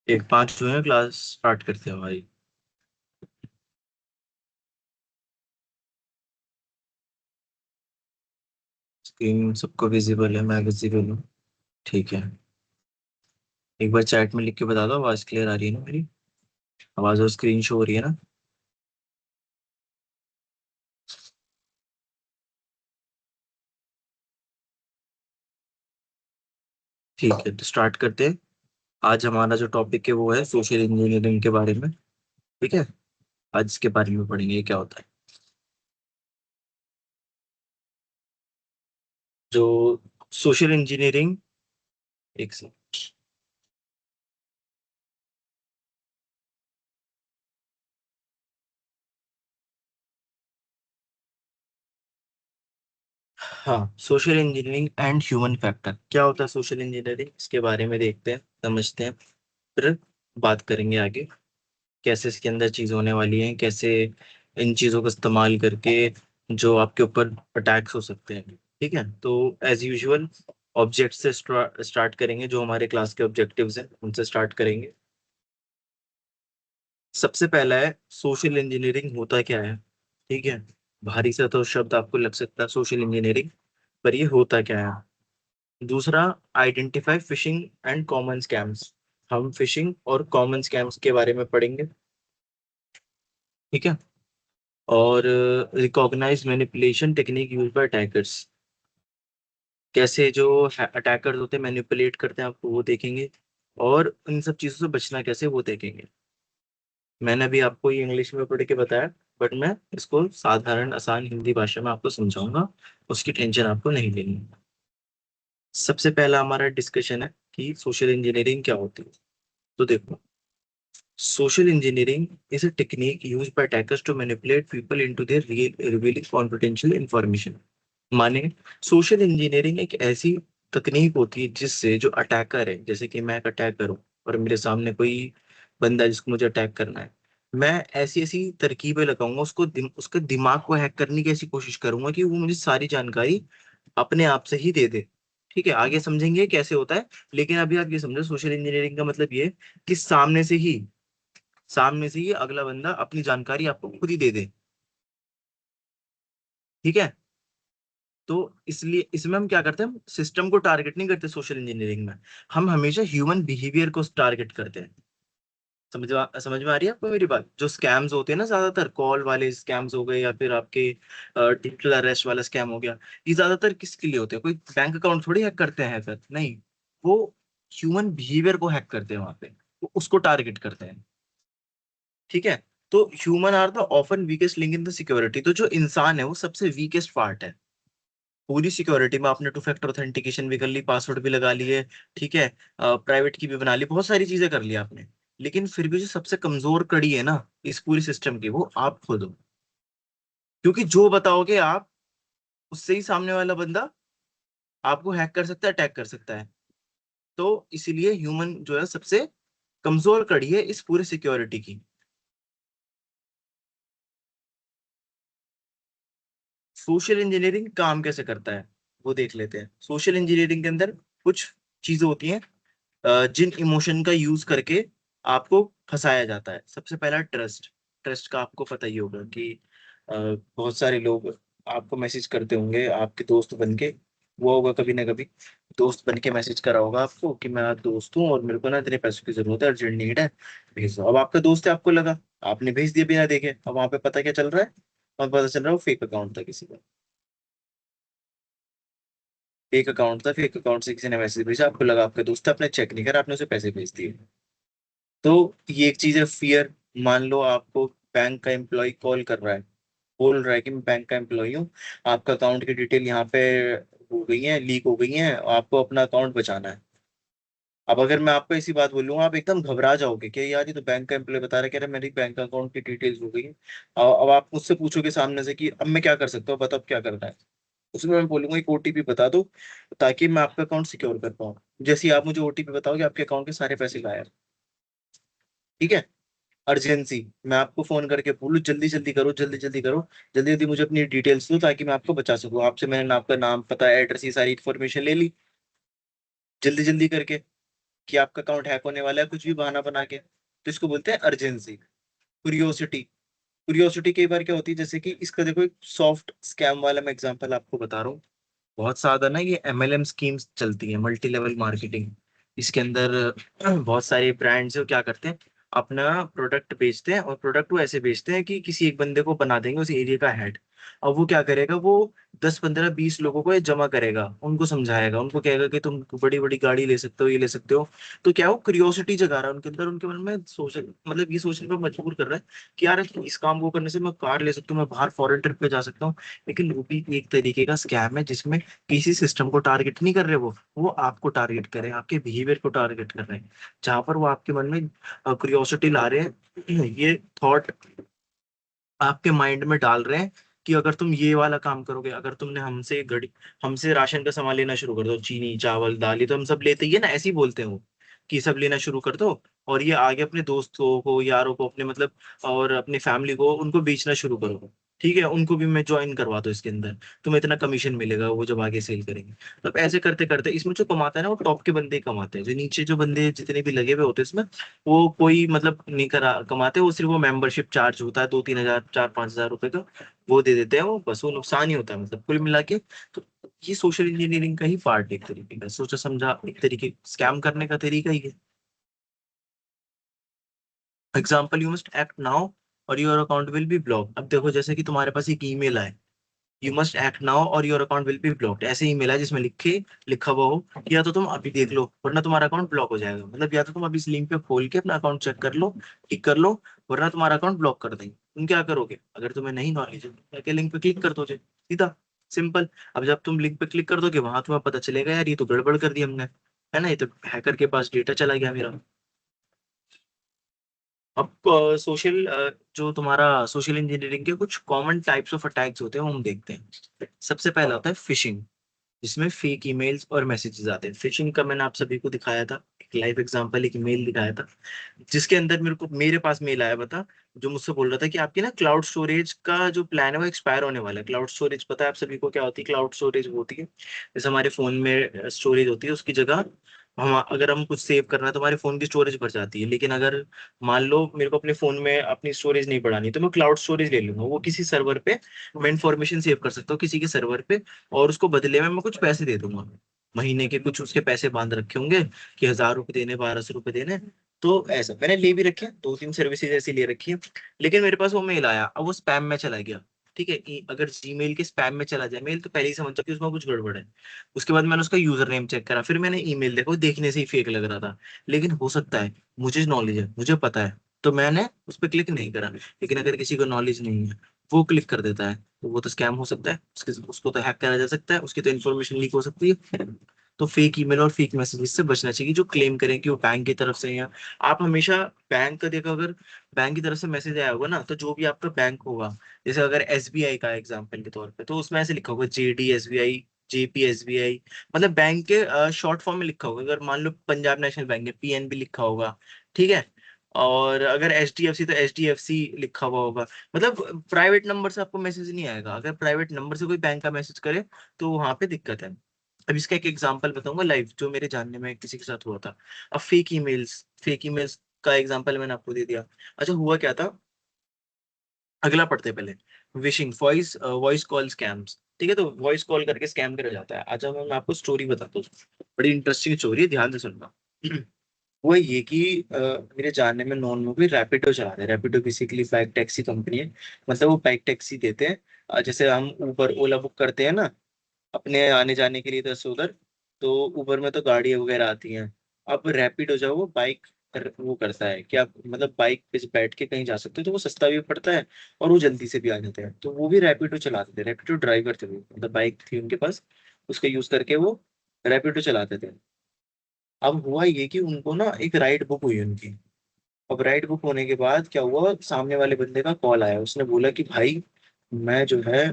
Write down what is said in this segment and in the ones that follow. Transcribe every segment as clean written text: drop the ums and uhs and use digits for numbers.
एक 5 हुए हैं, क्लास स्टार्ट करते हैं हमारी। स्क्रीन सबको विजिबल है, मैं विजिबल हूँ। ठीक है। एक बार चैट में लिख के बता दो, आवाज क्लियर आ रही है ना मेरी? आवाज और स्क्रीन शो हो रही है ना? ठीक है, तो स्टार्ट करते हैं। आज हमारा जो टॉपिक है वो है सोशल इंजीनियरिंग के बारे में। ठीक है। आज इसके बारे में पढ़ेंगे क्या होता है। जो सोशल इंजीनियरिंग, एक से हाँ, social engineering and human factor क्या होता है? सोशल इंजीनियरिंग, इसके बारे में देखते हैं, समझते हैं, फिर बात करेंगे आगे। कैसे इसके अंदर चीज होने वाली है, कैसे इन चीजों का इस्तेमाल करके जो आपके ऊपर अटैक्स हो सकते हैं। ठीक है, तो एज यूजुअल ऑब्जेक्ट से स्टार्ट करेंगे। जो हमारे क्लास के ऑब्जेक्टिव्स हैं उनसे स्टार्ट करेंगे। सबसे पहला है सोशल इंजीनियरिंग होता क्या है। ठीक है। भारी सा तो शब्द आपको लग सकता है सोशल इंजीनियरिंग, पर ये होता क्या है। दूसरा, identify phishing and common scams. हम फिशिंग और कॉमन स्कैम्स के बारे में पढ़ेंगे। ठीक है। और recognise manipulation technique use by attackers. कैसे जो अटैकर्स होते हैं मैनिपुलेट करते हैं आपको, वो देखेंगे। और इन सब चीजों से बचना कैसे, वो देखेंगे। मैंने अभी आपको ये इंग्लिश में पढ़ के बताया, बट मैं इसको साधारण आसान हिंदी भाषा में आपको समझाऊंगा। उसकी टेंशन आपको नहीं लेनी। सबसे पहला हमारा डिस्कशन है कि सोशल इंजीनियरिंग क्या होती है। तो देखो, social engineering is a technique used by attackers to manipulate people into their revealing confidential information। माने, सोशल इंजीनियरिंग एक ऐसी तकनीक होती है जिससे जो अटैकर है, जैसे कि मैं एक अटैकर हूँ और मेरे सामने कोई बंदा है जिसको मुझे अटैक करना है, मैं ऐसी ऐसी तरकीबें लगाऊंगा उसको, उसके दिमाग को हैक करने की ऐसी कोशिश करूंगा कि वो मुझे सारी जानकारी अपने आप से ही दे दे। ठीक है, आगे समझेंगे कैसे होता है। लेकिन अभी आप ये समझो, सोशल इंजीनियरिंग का मतलब ये है कि सामने से ही अगला बंदा अपनी जानकारी आपको खुद ही दे दे। ठीक है। तो इसलिए इसमें हम क्या करते हैं, सिस्टम को टारगेट नहीं करते सोशल इंजीनियरिंग में। हम हमेशा ह्यूमन बिहेवियर को टारगेट करते हैं। समझ में आ रही है आपको मेरी बात? जो स्कैम्स होते हैं ना, ज्यादातर कॉल वाले स्कैम्स हो गए या फिर आपके डिजिटल अरेस्ट वाला स्कैम हो गया, ये ज्यादातर किसके लिए होते हैं? कोई बैंक अकाउंट थोड़ी हैक करते हैं हैकर, नहीं। वो ह्यूमन बिहेवियर को हैक करते हैं वहां पे, वो उसको टारगेट करते हैं। ठीक है। तो human are the often weakest link in the security. तो जो इंसान है वो सबसे वीकेस्ट पार्ट है पूरी सिक्योरिटी में। आपने टू फैक्टर ऑथेंटिकेशन भी कर ली, पासवर्ड भी लगा लिए, ठीक है, प्राइवेट की भी बना ली, बहुत सारी चीजें कर ली आपने। लेकिन फिर भी जो सबसे कमजोर कड़ी है ना इस पूरी सिस्टम की, वो आप खुद हो। क्योंकि जो बताओगे आप, उससे ही सामने वाला बंदा आपको हैक कर सकता है, अटैक कर सकता है। तो इसीलिए ह्यूमन जो है सबसे कमजोर कड़ी है इस पूरी सिक्योरिटी की। सोशल इंजीनियरिंग काम कैसे करता है वो देख लेते हैं। सोशल इंजीनियरिंग के अंदर कुछ चीजें होती हैं जिन इमोशन का यूज करके आपको फंसाया जाता है। सबसे पहला, ट्रस्ट। ट्रस्ट का आपको पता ही होगा कि बहुत सारे लोग आपको मैसेज करते होंगे आपके दोस्त बन के। वो होगा कभी ना कभी, दोस्त बन के मैसेज करा होगा आपको कि मैं दोस्त हूँ और मेरे को ना इतने पैसों की जरूरत है, अर्जेंट नीड है, भेज दो। अब आपका दोस्त है, आपको लगा, आपने भेज दिया बिना देखे। अब वहां पे पता क्या चल रहा है? और पता चल रहा है वो फेक अकाउंट था किसी का। फेक अकाउंट था, फेक अकाउंट से किसी ने मैसेज भेजा, आपको लगा आपका दोस्त है, आपने चेक नहीं करा, आपने उसे पैसे भेज दिए। तो ये एक चीज है, फियर। मान लो आपको बैंक का एम्प्लॉय कॉल कर रहा है, बोल रहा है कि मैं बैंक का एम्प्लॉय हूँ, आपका अकाउंट की डिटेल यहाँ पे हो गई है, लीक हो गई है, आपको अपना अकाउंट बचाना है। अब अगर मैं आपको ऐसी बात बोलूंगा, आप एकदम घबरा जाओगे कि यार ये तो बैंक का एम्प्लॉय बता रहा है, कह रहा है मेरी बैंक अकाउंट की डिटेल्स हो गई है। अब आप मुझसे पूछोगे सामने से कि अब मैं क्या कर सकता हूँ, बताओ अब क्या करना है। उसमें मैं बोलूंगा एक ओटीपी बता दो, ताकि मैं आपका अकाउंट सिक्योर कर पाऊँ। जैसे ही आप मुझे ओटीपी बताओगे, आपके अकाउंट के सारे पैसे गायब। ठीक है। अर्जेंसी, मैं आपको फोन करके बोलूँ जल्दी जल्दी करो, जल्दी जल्दी करो, जल्दी जल्दी मुझे अपनी डिटेल्स दो ताकि मैं आपको बचा सकूँ। आपसे मैंने आपका नाम, पता, एड्रेस, ये सारी इन्फॉर्मेशन ले ली जल्दी जल्दी करके। कि आपका अकाउंट हैक होने वाला है, कुछ भी बहाना बना के, तो इसको बोलते हैं अर्जेंसी। क्यूरियोसिटी, क्यूरियोसिटी कई बार क्या होती है, जैसे कि इसका देखो एक सॉफ्ट स्कैम वाला मैं एग्जांपल आपको बता रहा हूँ। बहुत ज्यादा ना ये MLM स्कीम्स चलती है, मल्टी लेवल मार्केटिंग। इसके अंदर बहुत सारे ब्रांड्स हैं, वो क्या करते हैं, अपना प्रोडक्ट बेचते हैं, और प्रोडक्ट वो ऐसे बेचते हैं कि किसी एक बंदे को बना देंगे उस एरिया का हेड। अब वो क्या करेगा, वो 10 15 20 लोगों को ये जमा करेगा, उनको समझाएगा, उनको कहेगा कि तुम बड़ी बड़ी गाड़ी ले सकते हो, ये ले सकते हो। तो क्या वो क्यूरियोसिटी जगा रहा है उनके अंदर, उनके मन में सोच, मतलब ये सोचने पर मजबूर कर रहा है कि यार इस काम को करने से मैं कार ले सकता हूँ, मैं बाहर फॉरेन ट्रिप पे जा सकता हूँ। लेकिन वो भी एक तरीके का स्कैम है, जिसमें किसी सिस्टम को टारगेट नहीं कर रहे, वो आपको टारगेट कर रहे हैं, आपके बिहेवियर को टारगेट कर रहे हैं। जहां पर वो आपके मन में क्यूरियोसिटी ला रहे हैं, ये थॉट आपके माइंड में डाल रहे हैं कि अगर तुम ये वाला काम करोगे, अगर तुमने हमसे राशन का सामान लेना शुरू कर दो, चीनी चावल दाल, ये तो हम सब लेते ही है ना, ऐसे ही बोलते हैं वो, कि सब लेना शुरू कर दो, और ये आगे अपने दोस्तों को, यारों को, अपने मतलब, और अपनी फैमिली को, उनको बेचना शुरू करो। ठीक है, उनको भी मैं ज्वाइन करवा दो इसके अंदर, तुम्हें इतना कमीशन मिलेगा वो जब आगे सेल करेंगे। तो अब ऐसे करते करते इसमें जो कमाता है ना, वो टॉप के बंदे ही कमाते हैं, जो नीचे जो बंदे जितने भी लगे हुए होते हैं इसमें, वो कोई मतलब नहीं करा कमाते, वो सिर्फ वो मेंबरशिप चार्ज होता है 2 3 हजार 4 5 हजार रुपए का, वो दे देते हैं, वो बस वो नुकसान ही होता है मतलब कुल मिला के। तो ये सोशल इंजीनियरिंग का ही पार्ट है, एक तरीके का सोचा समझा, एक तरीके स्कैम करने का तरीका ही है। Example, you must act now or your account will be blocked. अब देखो, जैसे कि तुम्हारे पास एक ईमेल आए, you must act now or your account will be blocked, ऐसे ईमेल है जिसमें लिखा हुआ हो कि या तो तुम अभी देख लो वरना तुम्हारा अकाउंट ब्लॉक हो जाएगा, मतलब या तो तुम अभी इस लिंक पे खोल के अपना अकाउंट चेक कर लो, ठीक कर लो, वरना तुम्हारा अकाउंट ब्लॉक कर देंगे। तुम क्या करोगे, अगर तुम्हें नहीं नॉलेज है, जाके लिंक पे क्लिक कर दो सीधा, सिंपल। अब जब तुम लिंक पे क्लिक कर दोगे, वहां तुम्हें पता चलेगा यार ये तो गड़बड़ कर दी हमने, है ना, ये तो हैकर के पास डेटा चला गया मेरा। अब सोशल जो तुम्हारा सोशल इंजीनियरिंग के कुछ कॉमन टाइप्स ऑफ अटैक्स होते हैं वो हम देखते हैं। सबसे पहला होता है फिशिंग, जिसमें फेक ईमेल्स और मैसेजेस आते हैं। फिशिंग का मैंने आप सभी को दिखाया था, एक लाइव एग्जांपल, एक ईमेल दिखाया था, जिसके अंदर मेरे पास मेल आया, बता, जो मुझसे बोल रहा था कि आपकी ना क्लाउड स्टोरेज का जो प्लान है वो एक्सपायर होने वाला है। क्लाउड स्टोरेज पता है आप सभी को क्या होती है? क्लाउड स्टोरेज होती है जैसे हमारे फोन में स्टोरेज होती है, उसकी जगह हम अगर हम कुछ सेव करना है तो हमारे फोन की स्टोरेज भर जाती है। लेकिन अगर मान लो मेरे को अपने फोन में अपनी स्टोरेज नहीं बढ़ानी, तो मैं क्लाउड स्टोरेज ले लूंगा, वो किसी सर्वर पे मैं इंफॉर्मेशन सेव कर सकता हूँ किसी के सर्वर पे, और उसको बदले में मैं कुछ पैसे दे दूंगा, महीने के कुछ उसके पैसे बांध रखे होंगे कि 1000 रुपए देने, 1200 रुपए देने। तो ऐसा मैंने ले भी रखे हैं, 2 3 सर्विसेज ऐसी ले रखी है। लेकिन मेरे पास वो मेल आया, अब वो स्पैम में चला गया। ठीक है, अगर जीमेल के स्पैम में चला जाए मेल, तो पहले ही समझ जाओ कि उसमें कुछ गड़बड़ है। उसके बाद मैंने उसका यूजर नेम चेक करा, फिर मैंने ईमेल देखा, वो देखने से ही फेक लग रहा था। लेकिन हो सकता है, मुझे नॉलेज है, मुझे पता है, तो मैंने उस पर क्लिक नहीं करा। लेकिन अगर किसी को नॉलेज नहीं है, वो क्लिक कर देता है, तो वो तो स्कैम हो सकता है, उसको तो हैक करा जा सकता है, उसकी तो इन्फॉर्मेशन लीक हो सकती है। तो फेक ईमेल और फेक मैसेजेस से बचना चाहिए, जो क्लेम करें कि वो बैंक की तरफ से है। या आप हमेशा बैंक का देखो, अगर बैंक की तरफ से मैसेज आया होगा ना, तो जो भी आपका बैंक होगा, जैसे अगर SBI का एग्जांपल के तौर पे, तो उसमें ऐसे लिखा होगा JD SBI, JP SBI, मतलब बैंक के शॉर्ट फॉर्म में लिखा होगा। अगर मान लो पंजाब नेशनल बैंक है, PNB लिखा होगा, ठीक है। और अगर HDFC, तो HDFC लिखा हुआ होगा। मतलब प्राइवेट नंबर से आपको मैसेज नहीं आएगा, अगर प्राइवेट नंबर से कोई बैंक का मैसेज करे तो वहां पे दिक्कत है। अब इसका एक एग्जांपल बताऊंगा लाइव, जो मेरे जानने में किसी के साथ हुआ था। अब फेक ईमेल्स का एग्जांपल मैंने आपको दे दिया। अच्छा, हुआ क्या था, अगला पढ़ते हैं पहले। Wishing voice voice call scams, ठीक है, तो वॉइस कॉल करके स्कैम करा जाता है। अच्छा, मैं आपको स्टोरी बताता हूँ, बड़ी इंटरेस्टिंग स्टोरी है, ध्यान से सुनना। वो ये कि मेरे जानने में नॉन में भी रैपिडो चला रहे हैं। Rapido basically bike taxi company है, मतलब वो बाइक टैक्सी देते हैं। जैसे हम ऊबर ओला बुक करते हैं ना अपने आने जाने के लिए इधर से उधर, तो उबर में तो गाड़ियाँ वगैरह आती हैं। अब रैपिडो जो है वो बाइक वो करता है कि आप मतलब बाइक पे से बैठ के कहीं जा सकते हो, तो वो सस्ता भी पड़ता है और वो जल्दी से भी आ जाते हैं। तो वो भी रैपिडो चलाते थे, रैपिडो ड्राइवर थे वो, मतलब बाइक थी उनके पास, उसका यूज करके वो रैपिडो चलाते थे। अब हुआ ये कि उनको ना एक राइड बुक हुई उनकी। अब राइड बुक होने के बाद क्या हुआ, सामने वाले बंदे का कॉल आया, उसने बोला कि भाई मैं जो है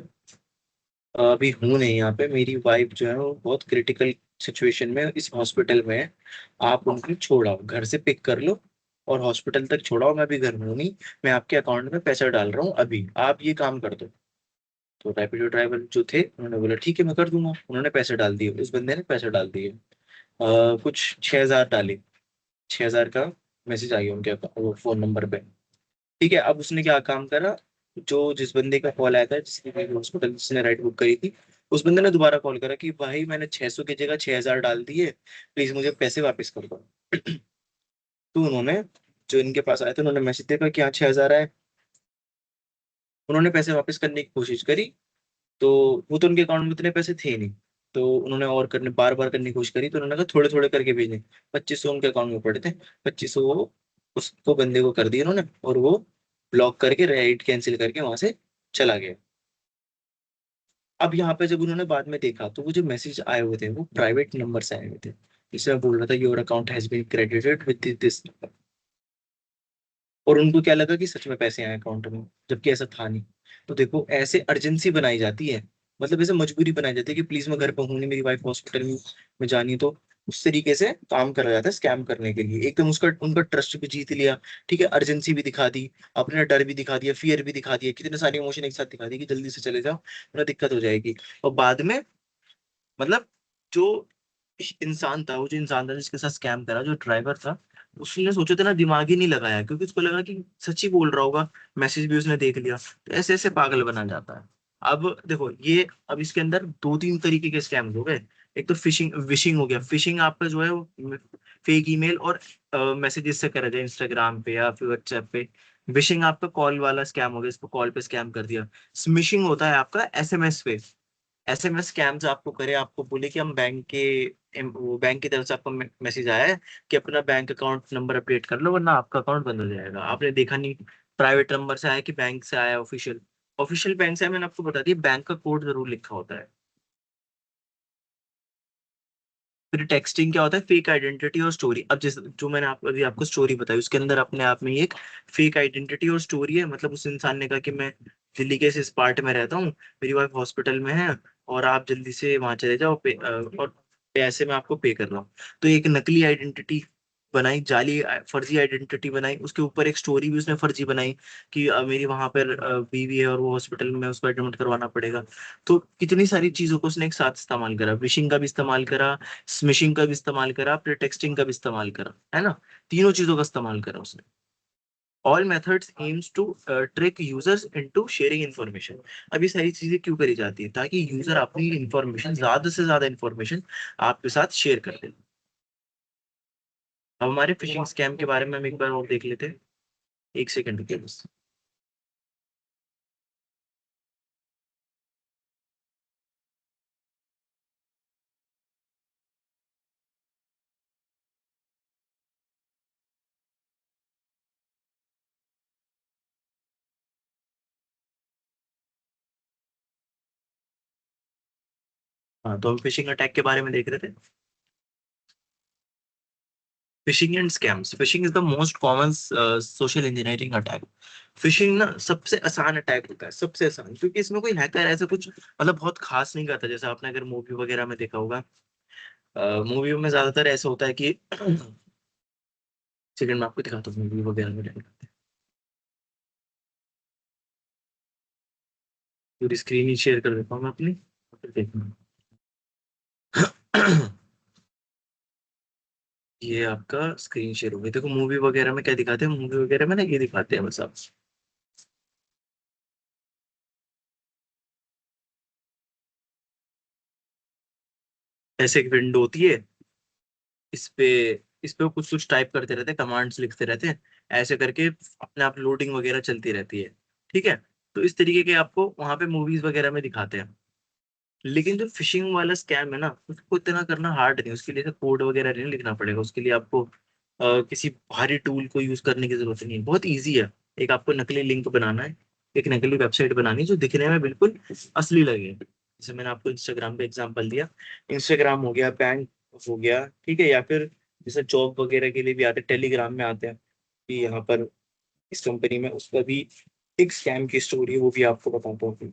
अभी हूँ नहीं यहाँ पे, मेरी वाइफ जो है वो बहुत क्रिटिकल सिचुएशन में इस हॉस्पिटल में है, आप उनको छोड़ाओ, घर से पिक कर लो और हॉस्पिटल तक छोड़ाओ, मैं अभी घर में हूँ नहीं, मैं आपके अकाउंट में पैसा डाल रहा हूँ अभी, आप ये काम कर दो। तो रैपिडो ड्राइवर जो थे उन्होंने बोला ठीक है मैं कर दूंगा, उन्होंने पैसे डाल दिए, उस बंदे ने पैसे डाल दिए, कुछ 6000 डाले। 6,000 का मैसेज आ गया उनके वो फोन नंबर पे। ठीक है, अब उसने क्या काम करा, जो जिस बंदे का कॉल आया था, जिसने हॉस्पिटल जिसने राइड बुक करी थी, उस बंदे ने दोबारा कॉल करा कि भाई मैंने 600 की जगह 6,000 डाल दिए, प्लीज मुझे पैसे वापस कर दो। तो उन्होंने, जो इनके पास आए थे, उन्होंने मैसेज देखा कि हाँ 6,000 आए। उन्होंने पैसे वापस करने की कोशिश करी, तो वो तो उनके अकाउंट में उतने पैसे थे नहीं। तो उन्होंने और करने बार बार करने की कोशिश करी, तो उन्होंने कहा थोड़े थोड़े करके भेजने। 2,500 उनके अकाउंट में पड़े थे, 2,500 वो उसको बंदे को कर दिए उन्होंने, और वो ब्लॉक करके राइड कैंसिल करके वहां से चला गया। अब यहाँ पे जब उन्होंने बाद में देखा, तो वो जो मैसेज आए हुए थे वो प्राइवेट नंबर से आए हुए थे, जिसमें बोल रहा था your account has been credited with this. और उनको क्या लगा कि सच में पैसे आए अकाउंट में, जबकि ऐसा था नहीं। तो देखो, ऐसे अर्जेंसी बनाई जाती है, मतलब ऐसे मजबूरी बनाई जाती है कि प्लीज मैं घर पर हूँ नहीं, मेरी वाइफ हॉस्पिटल में जानी है, तो उस तरीके से काम करा जाता है स्कैम करने के लिए, एकदम उसका उनका ट्रस्ट भी जीत लिया। ठीक है, अर्जेंसी भी दिखा दी, अपना डर भी दिखा दिया, फियर भी दिखा दिया, कितने सारे इमोशन एक साथ दिखा दिए कि जल्दी से चले जाओ वरना दिक्कत हो जाएगी। और बाद में, मतलब जो इंसान था, वो जो इंसान था जिसके साथ स्कैम करा, जो ड्राइवर था, उसने सोचा था ना, दिमाग ही नहीं लगाया, क्योंकि उसको लगा कि सच ही बोल रहा होगा, मैसेज भी उसने देख लिया, तो ऐसे ऐसे पागल बना जाता है। अब देखो ये, अब इसके अंदर दो तीन तरीके के स्कैम हो गए। एक तो फिशिंग विशिंग हो गया, फिशिंग आपका जो है वो फेक ईमेल और मैसेजेस से करा जाए इंस्टाग्राम पे या फिर व्हाट्सएप पे। विशिंग आपका कॉल वाला स्कैम हो गया, इसको कॉल पे स्कैम कर दिया। स्मिशिंग होता है आपका एसएमएस पे, एसएमएस स्कैम्स आपको करे, आपको बोले कि हम बैंक के वो बैंक की तरफ से आपको मैसेज आया है कि अपना बैंक अकाउंट नंबर अपडेट कर लो वरना आपका अकाउंट बंद हो जाएगा। आपने देखा नहीं, प्राइवेट नंबर से आया कि बैंक से आया, ऑफिशियल ऑफिशियल बैंक से आया, मैंने आपको बता दिया, बैंक का कोड जरूर लिखा होता है। फिर टेक्सटिंग क्या होता है, फेक आइडेंटिटी और स्टोरी। अब जिस जो मैंने अभी आपको स्टोरी बताई, उसके अंदर अपने आप में ही एक फेक आइडेंटिटी और स्टोरी है। मतलब उस इंसान ने कहा कि मैं दिल्ली के इस पार्ट में रहता हूँ, मेरी वाइफ हॉस्पिटल में है, और आप जल्दी से वहां चले जाओ और पैसे मैं आपको पे कर रहा हूँ। तो एक नकली आइडेंटिटी बनाई, जाली फर्जी आइडेंटिटी बनाई, उसके ऊपर एक स्टोरी भी उसने फर्जी बनाई कि मेरी वहां पर बीवी है और वो हॉस्पिटल में, उसको एडमिट करवाना पड़ेगा। तो कितनी सारी चीजों को उसने एक साथ इस्तेमाल करा, विशिंग का भी इस्तेमाल करा, स्मिशिंग का भी इस्तेमाल करा, फिर टेक्सटिंग का भी इस्तेमाल करा, है ना, तीनों चीजों का इस्तेमाल करा उसने। All methods aims to trick users into sharing information. अब ये सारी चीजें क्यों करी जाती है, ताकि यूजर अपनी इन्फॉर्मेशन, ज्यादा से ज्यादा इन्फॉर्मेशन आपके साथ शेयर कर दे। अब हमारे फिशिंग स्कैम के बारे में हम एक बार और देख लेते हैं, एक सेकंड के बस। हाँ, तो हम फिशिंग अटैक के बारे में देख रहे थे। Fishing and scams, fishing is the most common social engineering attack. Fishing ना सबसे आसान अटैक होता है, सबसे आसान, क्योंकि इसमें कोई हैकर ऐसा कुछ मतलब बहुत खास नहीं करता। जैसे आपने अगर मूवी वगैरह में देखा होगा, मूवी में ज्यादातर ऐसा होता है कि सेकंड में आपको दिखाता हूँ मूवी वगैरह में क्या करते हैं। पूरी स्क्रीन ही शेयर कर देता हूँ मैं अपनी, फिर देखना। ये आपका स्क्रीन शेयर हो गया। देखो मूवी वगैरह में क्या दिखाते हैं, मूवी वगैरह में ना ये दिखाते हैं बस। आप ऐसे एक विंडो होती है, इस पे इस पे वो कुछ कुछ टाइप करते रहते हैं, कमांड्स लिखते रहते हैं, ऐसे करके अपने आप लोडिंग वगैरह चलती रहती है। ठीक है, तो इस तरीके के आपको वहां पे मूवीज वगैरह में दिखाते हैं। लेकिन जो फिशिंग वाला स्कैम है ना, उसको इतना करना हार्ड नहीं, उसके लिए तो कोड वगैरह नहीं लिखना पड़ेगा, उसके लिए आपको किसी भारी टूल को यूज करने की जरूरत नहीं है, बहुत ईजी है। एक आपको नकली लिंक बनाना है, एक नकली वेबसाइट बनानी है जो दिखने में बिल्कुल असली लगे। जैसे मैंने आपको इंस्टाग्राम पे एग्जांपल दिया, इंस्टाग्राम हो गया, बैंक हो गया, ठीक है, या फिर जैसे जॉब वगैरह के लिए भी आते हैं, टेलीग्राम में आते हैं कि यहाँ पर इस कंपनी में, उसका भी एक स्कैम की स्टोरी है, वो भी आपको बताता हूँ।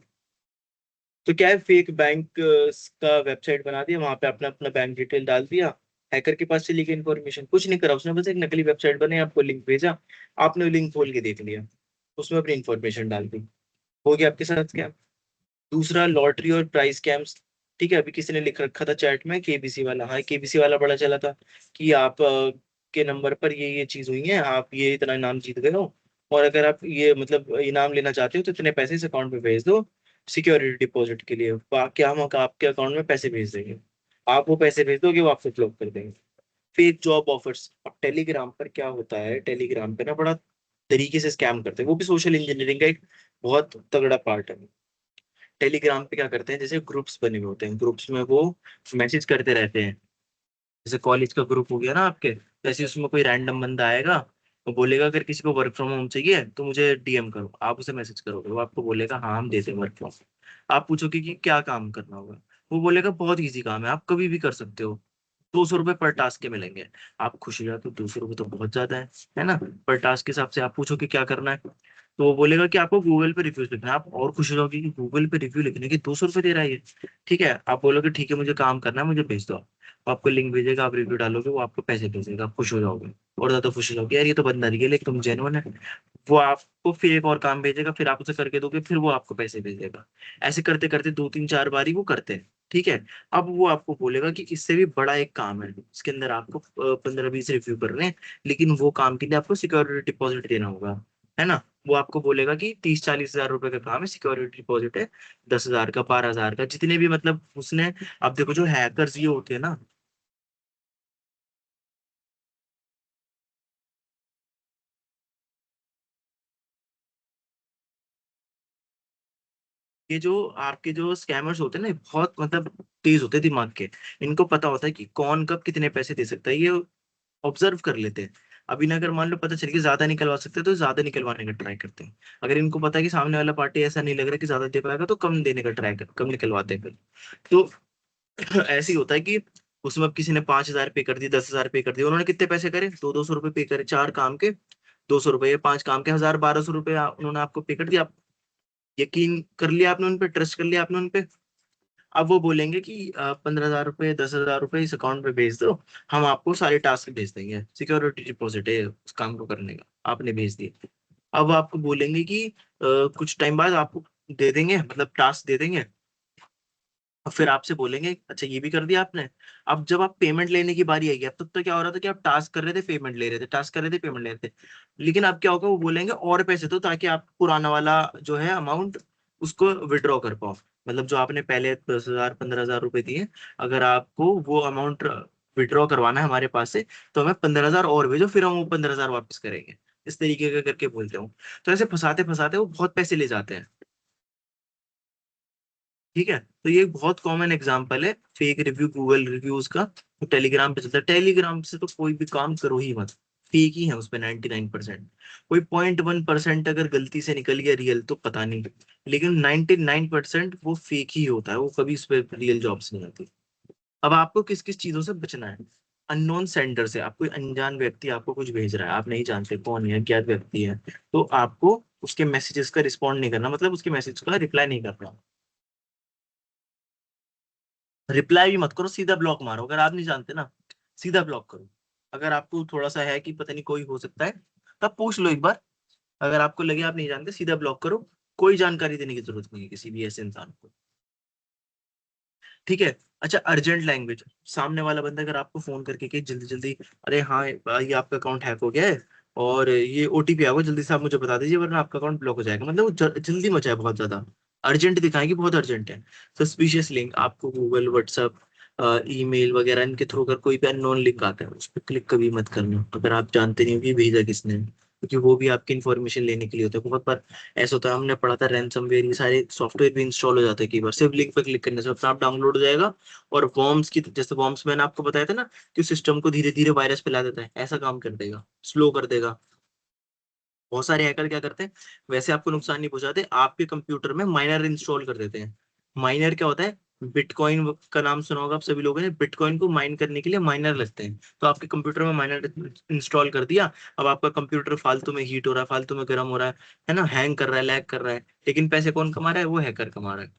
तो क्या है, फेक बैंक का वेबसाइट बना दिया, वहां पे अपना अपना बैंक डिटेल डाल दिया, हैकर के पास चली गई इन्फॉर्मेशन, कुछ नहीं करा उसने, बस एक नकली वेबसाइट बनाई, आपको लिंक भेजा, आपने लिंक खोल के देख लिया, उसमें अपनी इन्फॉर्मेशन डाल दी, हो गया आपके साथ स्कैम। दूसरा, लॉटरी और प्राइस स्कैम्स। ठीक है, अभी किसी ने लिख रखा था चैट में केबीसी वाला, हाँ केबीसी वाला बड़ा चला था कि आप आपके नंबर पर ये चीज हुई है, आप ये इतना इनाम जीत गए हो, और अगर आप ये मतलब इनाम लेना चाहते हो तो इतने पैसे इस अकाउंट में भेज दो सिक्योरिटी डिपॉजिट के लिए, बाकी हम आपके अकाउंट में पैसे भेज देंगे। आप वो पैसे भेज दोगे, वो आपसे ब्लॉक कर देंगे। Fake job offers. अब टेलीग्राम पर क्या होता है, टेलीग्राम पे ना बड़ा तरीके से स्कैम करते हैं, वो भी सोशल इंजीनियरिंग का एक बहुत तगड़ा पार्ट है। टेलीग्राम पे क्या करते हैं, जैसे ग्रुप्स बने हुए होते हैं, ग्रुप्स में वो मैसेज करते रहते हैं। जैसे कॉलेज का ग्रुप हो गया ना आपके, जैसे उसमें कोई रैंडम बंदा आएगा, वो बोलेगा अगर किसी को वर्क फ्रॉम होम चाहिए तो मुझे डीएम करो, आप उसे मैसेज करोगे, वो आपको बोलेगा हाँ हम देते हैं वर्क फ्रॉम। आप पूछोगे कि क्या काम करना होगा, वो बोलेगा बहुत इजी काम है, आप कभी भी कर सकते हो, 200 रुपये पर टास्क के मिलेंगे। आप खुश हो जाते हो, 200 रुपये तो बहुत ज्यादा है ना, पर टास्क के हिसाब से। आप पूछो कि क्या करना है, तो वो बोलेगा कि आपको गूगल पे रिव्यूज लिखना है। आप और खुश हो जाओगे कि गूगल पे रिव्यू लिखने के 200 रुपये दे रहा है ये। ठीक है, आप बोलोगे ठीक है मुझे काम करना है, मुझे भेज दो। वो आपको लिंक भेजेगा, आप रिव्यू डालोगे, वो आपको पैसे भेजेगा, आप खुश हो जाओगे। और ज्यादा खुश हो जाओगे, यार ये तो बंदा रियल है, तुम जेन्युइन है। वो आपको फिर एक और काम भेजेगा, फिर आप उसे करके दोगे, फिर वो आपको पैसे भेजेगा। ऐसे करते करते 2 3 4 बार ही वो करते हैं। ठीक है, अब वो आपको बोलेगा कि इससे भी बड़ा एक काम है, इसके अंदर आपको 15 20 रिव्यू करने हैं, लेकिन वो काम के लिए आपको सिक्योरिटी डिपॉजिट देना होगा, है ना। वो आपको बोलेगा कि 30 40 हजार रुपए का काम है, सिक्योरिटी डिपॉजिट है 10 हजार का, 12 हजार का, जितने भी मतलब उसने। अब देखो जो हैकर्स ये होते हैं ना, ये जो आपके जो स्कैमर्स होते हैं ना, ये बहुत मतलब तेज होते हैं दिमाग के। इनको पता होता है कि कौन कब कितने पैसे दे सकता है, ये ऑब्जर्व कर लेते हैं। अभी ना अगर मान लो पता चल के ज्यादा निकलवा सकते हैं तो ज्यादा निकलवाने का ट्राई करते हैं। अगर इनको पता है कि सामने वाला पार्टी ऐसा नहीं लग रहा कि ज्यादा दे पाएगा, तो कम देने का ट्राई कर, कम निकलवाते हैं फिर। तो ऐसे ही होता है कि उसमें अब किसी ने 5 हजार पे कर दिए, 10 हजार पे कर दिए, उन्होंने कितने पैसे करे, 200 200 रुपये पे करे, 4 काम के 200 रुपये, 5 काम के 1000 1200 रुपये उन्होंने आपको पे कर दिया। आप यकीन कर लिया आपने उन पे, ट्रस्ट कर लिया आपने उन पे। अब वो बोलेंगे कि 15 हजार रुपये 10 हजार रुपये इस अकाउंट पे भेज दो, हम आपको सारे टास्क भेज देंगे, सिक्योरिटी डिपॉजिट है उस काम को करने का, आपने भेज दिए। अब आपको बोलेंगे कि कुछ टाइम बाद आपको दे देंगे, मतलब टास्क दे देंगे। और फिर आपसे बोलेंगे अच्छा ये भी कर दिया आपने। अब जब आप पेमेंट लेने की बारी आएगी, अब तक तो क्या हो रहा था कि आप टास्क कर रहे थे पेमेंट ले रहे थे, टास्क कर रहे थे पेमेंट ले रहे थे। लेकिन अब क्या होगा, वो बोलेंगे और पैसे दो ताकि आप पुराना वाला जो है अमाउंट उसको विड्रॉ कर पाओ। मतलब जो आपने पहले 10 हजार 15 हजार रुपए दिए, अगर आपको वो अमाउंट विड्रॉ करवाना है हमारे पास से, तो हमें 15 हजार और भेजो, फिर हम वो 15 हजार वापस करेंगे। इस तरीके का करके बोलते हो। तो ऐसे फंसाते फंसाते वो बहुत पैसे ले जाते हैं। ठीक है, तो ये एक बहुत कॉमन एग्जांपल है फेक रिव्यू, गूगल रिव्यूज का। तो टेलीग्राम पे चलता है, टेलीग्राम से तो कोई भी काम करो ही मत, फेक ही है उसपे 99%। कोई 0.1% अगर गलती से निकल गया रियल तो पता नहीं, लेकिन 99% वो फेक ही होता है, वो कभी उस पर रियल जॉब्स नहीं आती। अब आपको किस किस चीजों से बचना है। अननोन सेंडर से, आप कोई अनजान व्यक्ति आपको कुछ भेज रहा है, आप नहीं जानते कौन है, क्या व्यक्ति है, तो आपको उसके मैसेजेस का रिस्पॉन्ड नहीं करना, मतलब उसके मैसेज का रिप्लाई नहीं करना। रिप्लाई भी मत करो, सीधा ब्लॉक मारो, अगर आप नहीं जानते ना, सीधा ब्लॉक करो। अगर आपको थोड़ा सा है कि पता नहीं कोई हो सकता है, तब पूछ लो एक बार। अगर आपको लगे आप नहीं जानते, सीधा ब्लॉक करो। कोई जानकारी देने की जरूरत नहीं है किसी भी ऐसे इंसान को। ठीक है। अच्छा, अर्जेंट लैंग्वेज। सामने वाला बंदा अगर आपको फोन करके कि जल्दी जल्दी, अरे हाँ ये आपका अकाउंट हैक हो गया है और ये ओटीपी आएगा, जल्दी से आप मुझे बता दीजिए वरना आपका अकाउंट ब्लॉक हो जाएगा, मतलब वो जल्दी मचा है बहुत ज्यादा, अर्जेंट दिखाएगी, बहुत अर्जेंट है। सस्पिशियस लिंक, आपको गूगल व्हाट्सएप ईमेल वगैरह इनके थ्रू अगर कोई भी अननोन लिंक आता है उस पर क्लिक कभी मत करना, अगर आप जानते नहीं हो कि भेजा किसने, क्योंकि वो भी आपकी इन्फॉर्मेशन लेने के लिए होता है बहुत बार। ऐसा होता है, हमने पढ़ा था रैनसमवेयर, ये सारे सॉफ्टवेयर भी इंस्टॉल हो जाते हैं कई बार, सिर्फ लिंक पे क्लिक करने से अपना आप डाउनलोड हो जाएगा। और वॉर्म्स की जैसे, वॉर्म्स मैंने आपको बताया था ना कि सिस्टम को धीरे धीरे वायरस फैला देता है, ऐसा काम कर देगा, स्लो कर देगा। बहुत सारे हैकर क्या करते हैं, वैसे आपको नुकसान नहीं पहुंचाते, आपके कंप्यूटर में माइनर इंस्टॉल कर देते हैं। माइनर क्या होता है, बिटकॉइन का नाम सुना होगा आप सभी लोगों ने, बिटकॉइन को माइन करने के लिए माइनर लगते हैं, तो आपके कंप्यूटर में माइनर इंस्टॉल कर दिया। अब आपका कंप्यूटर फालतू में हीट हो रहा है, फालतू में गर्म हो रहा है ना, हैंग कर रहा है, लैग कर रहा है, लेकिन पैसे कौन कमा रहा है, वो हैकर कमा रहा है।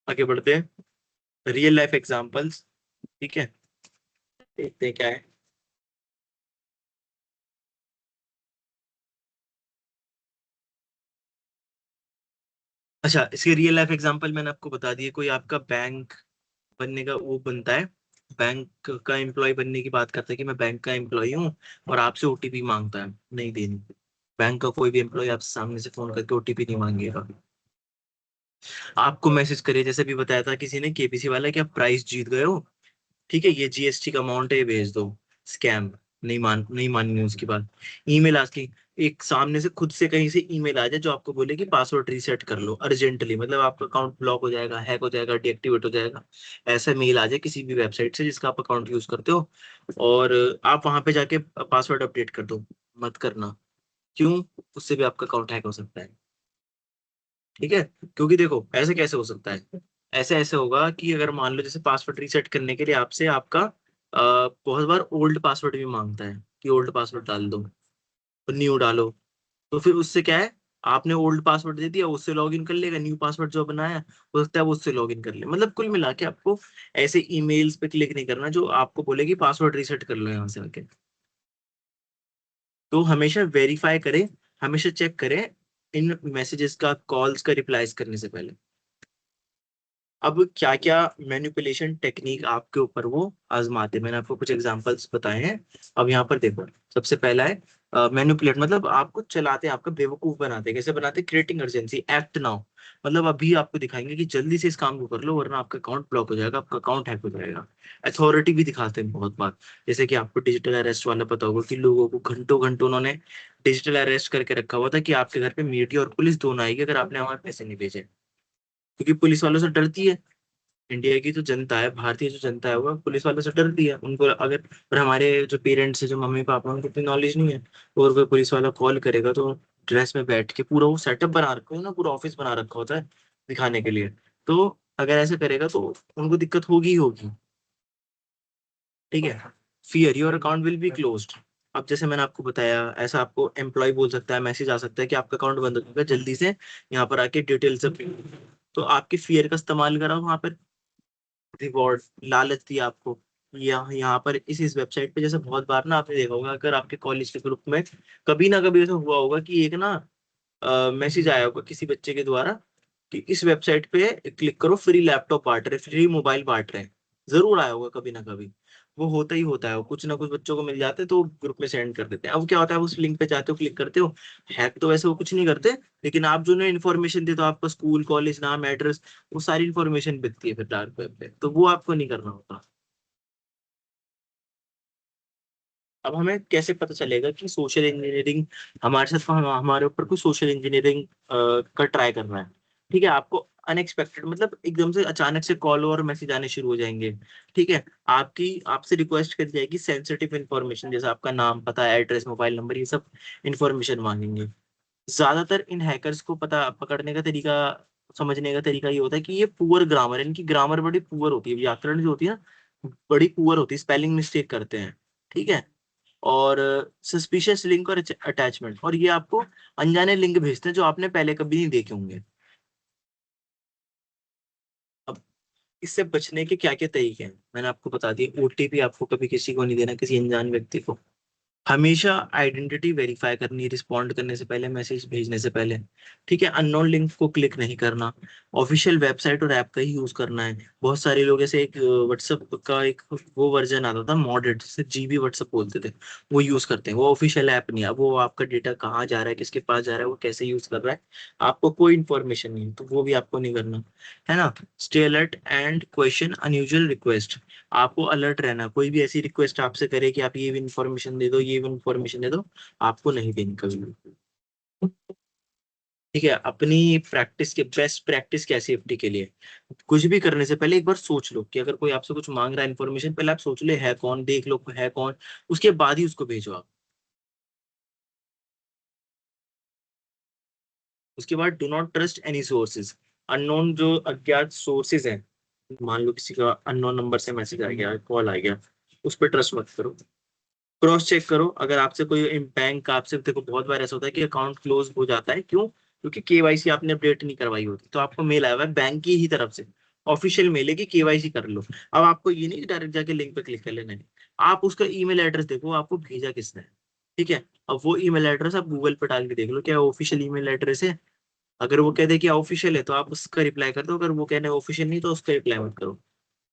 आगे बढ़ते हैं, रियल लाइफ एग्जांपल्स। ठीक है, देखते हैं क्या है। अच्छा, इसके रियल लाइफ एग्जांपल मैंने आपको बता दिए, कोई आपका बैंक बनने का वो बनता है, बैंक का एम्प्लॉय बनने की बात करता है कि मैं बैंक का एम्प्लॉय हूँ और आपसे ओटीपी मांगता है, नहीं देनी। बैंक का कोई भी एम्प्लॉय आपसे सामने से फोन करके ओटीपी नहीं मांगेगा। आपको मैसेज करे, जैसे भी बताया था किसी ने, केबीसी वाला, कि आप प्राइस जीत गए हो, ठीक है, ये जीएसटी का अमाउंट है, ये भेज दो। स्कैम। नहीं माननी उसकी बात। ईमेल आस्किंग, एक सामने से खुद से कहीं से ईमेल आ जाए जो आपको बोले कि पासवर्ड रीसेट कर लो अर्जेंटली, मतलब आपका अकाउंट ब्लॉक हो जाएगा, हैक हो जाएगा, डीएक्टिवेट हो जाएगा, ऐसा मेल आ जाए किसी भी वेबसाइट से जिसका आप अकाउंट यूज करते हो, और आप वहां पे जाके पासवर्ड अपडेट कर दो। मत करना। क्यों? उससे भी आपका अकाउंट हैक हो सकता है। ठीक है, क्योंकि देखो ऐसे कैसे हो सकता है, ऐसे ऐसे होगा कि अगर मान लो जैसे पासवर्ड रीसेट करने के लिए आपसे आपका बहुत बार ओल्ड पासवर्ड भी मांगता है कि ओल्ड पासवर्ड डाल दो, तो न्यू डालो। तो फिर उससे क्या है, आपने ओल्ड पासवर्ड दे दिया, उससे लॉगिन कर लेगा, न्यू पासवर्ड जो बनाया हो सकता है वो उससे लॉगिन कर ले। मतलब कुल मिला के आपको ऐसे ईमेल्स पे क्लिक नहीं करना जो आपको बोलेगी पासवर्ड रीसेट कर लो यहाँ से आके। तो हमेशा वेरीफाई करें, हमेशा चेक करें इन मैसेजेस का, कॉल्स का रिप्लाईज करने से पहले। अब क्या क्या मैनिपुलेशन टेक्निक आपके ऊपर वो आजमाते हैं, मैंने आपको कुछ एग्जांपल्स बताए हैं। अब यहाँ पर देखो, सबसे पहला है मैनिपुलेट, मतलब आपको चलाते हैं, आपका बेवकूफ बनाते हैं। कैसे बनाते हैं? क्रिएटिंग अर्जेंसी, एक्ट नाउ, मतलब अभी आपको दिखाएंगे कि जल्दी से इस काम को कर लो वरना आपका अकाउंट ब्लॉक हो जाएगा, आपका अकाउंट हैक हो जाएगा। अथॉरिटी भी दिखाते हैं बहुत बार, जैसे कि आपको डिजिटल अरेस्ट वाला पता होगा कि लोगों को घंटों घंटों उन्होंने डिजिटल अरेस्ट करके रखा हुआ था कि आपके घर पे मीडिया और पुलिस दोनों आएगी अगर आपने हमारे पैसे नहीं भेजे, क्योंकि पुलिस वालों से डरती है। इंडिया की जो जनता है, भारतीय जो जनता है, वो पुलिस वालों से डरती है उनको अगर। पर हमारे जो पेरेंट्स है, जो मम्मी पापा हैं, उनको इतनी नॉलेज नहीं है। और कोई पुलिस वाला कॉल करेगा तो ड्रेस में बैठ के, पूरा वो सेटअप बना रखा है ना, पूरा ऑफिस बना रखा होता है दिखाने के लिए। तो अगर ऐसा करेगा तो उनको दिक्कत होगी ही होगी। ठीक है। Fear your account will be closed. अब जैसे मैंने आपको बताया, ऐसा आपको एम्प्लॉय बोल सकता है, मैसेज आ सकता है कि आपका अकाउंट बंद हो चुका है, जल्दी से यहाँ पर आके डिटेल्स। तो आपके फियर का इस्तेमाल करा वहां पर, रिवॉर्ड, लालच दिया आपको। यहाँ पर इस वेबसाइट पे, जैसे बहुत बार ना आपने देखा होगा, अगर आपके कॉलेज के ग्रुप में कभी ना कभी ऐसा हुआ होगा कि एक ना मैसेज आया होगा किसी बच्चे के द्वारा कि इस वेबसाइट पे क्लिक करो, फ्री लैपटॉप बांट रहे, फ्री मोबाइल बांट रहे हैं। जरूर आया होगा कभी ना कभी। वो होता ही होता है, वो कुछ ना कुछ बच्चों को मिल जाते हैं तो ग्रुप में सेंड कर देते हैं। अब क्या होता है, उस लिंक पे जाते हो, क्लिक करते हो, हैक तो वैसे वो कुछ नहीं करते, लेकिन आप जो इन्फॉर्मेशन देते हो, आपका स्कूल कॉलेज नाम एड्रेस, वो सारी इन्फॉर्मेशन बिकती है फिर डार्क वेब पे, तो वो आपको नहीं करना होता। अब हमें कैसे पता चलेगा कि सोशल इंजीनियरिंग हमारे साथ, हमारे ऊपर कोई सोशल इंजीनियरिंग का ट्राई कर रहा है? ठीक है, आपको अनएक्सपेक्टेड, मतलब एकदम से अचानक से कॉल और मैसेज आने शुरू हो जाएंगे। ठीक है, आपकी आपसे रिक्वेस्ट करी जाएगी सेंसिटिव इन्फॉर्मेशन, जैसे आपका नाम, पता, एड्रेस, मोबाइल नंबर, ये सब इन्फॉर्मेशन मांगेंगे। ज्यादातर इन हैकर्स को पता पकड़ने का तरीका, समझने का तरीका ये होता है कि ये पुअर ग्रामर है, इनकी ग्रामर बड़ी पुअर होती है, व्याकरण जो होती है ना, बड़ी पुअर होती है, स्पेलिंग मिस्टेक करते हैं। ठीक है। और सस्पिशियस लिंक और अटैचमेंट, और ये आपको अनजाने लिंक भेजते हैं जो आपने पहले कभी नहीं देखे होंगे। अब इससे बचने के क्या क्या तरीके हैं, मैंने आपको बता दिया। ओटीपी आपको कभी किसी को नहीं देना, किसी अनजान व्यक्ति को। हमेशा आइडेंटिटी वेरीफाई करनी, रिस्पॉन्ड करने से पहले, मैसेज भेजने से पहले। ठीक है, अननोन लिंक को क्लिक नहीं करना। ऑफिशियल वेबसाइट और ऐप का ही यूज करना है। बहुत सारे लोग ऐसे, एक व्हाट्सएप का एक वो वर्जन आता था मॉडेड, जिसे जीबी व्हाट्सएप बोलते थे, वो यूज करते हैं। वो ऑफिशियल ऐप नहीं है, अब वो आपका डेटा कहाँ जा रहा है, किसके पास जा रहा है, वो कैसे यूज कर रहा है, आपको कोई इन्फॉर्मेशन नहीं है, तो वो भी आपको नहीं करना है ना। Stay alert and question unusual request. आपको अलर्ट रहना, कोई भी ऐसी रिक्वेस्ट आपसे करे कि आप ये भी इंफॉर्मेशन दे दो, ये भी इंफॉर्मेशन दे दो, आपको नहीं देनी कभी भी। ठीक है, अपनी प्रैक्टिस के, बेस्ट प्रैक्टिस क्या है सेफ्टी के लिए, कुछ भी करने से पहले एक बार सोच लो कि अगर कोई आपसे कुछ मांग रहा है इन्फॉर्मेशन, पहले आप सोच ले है कौन, देख लो है कौन, उसके बाद ही उसको भेजो आप। उसके बाद do not trust any sources. Unknown, जो अज्ञात सोर्सेज हैं, मान लो किसी का अननोन नंबर से मैसेज आ गया, कॉल आ गया, उस पर ट्रस्ट मत करो। क्रॉस चेक करो, अगर आपसे कोई बैंक का, आपसे, देखो बहुत बार ऐसा होता है कि अकाउंट क्लोज हो जाता है, क्यों? क्योंकि केवाईसी आपने अपडेट नहीं करवाई होती, तो आपको मेल आया हुआ है बैंक की ही तरफ से, ऑफिशियल मेल है कि केवाईसी कर लो। अब आपको ये नहीं कि डायरेक्ट जाके लिंक पे क्लिक कर लेना है, आप उसका ईमेल एड्रेस देखो, आपको भेजा किसने है। ठीक है, अब वो ईमेल एड्रेस आप गूगल पे डाल के देख लो क्या ऑफिशियल ईमेल एड्रेस है। अगर वो कह दे कि ऑफिशियल है तो आप उसका रिप्लाई कर दो, अगर वो कहने ऑफिशियल नहीं तो उसका रिप्लाई मत करो।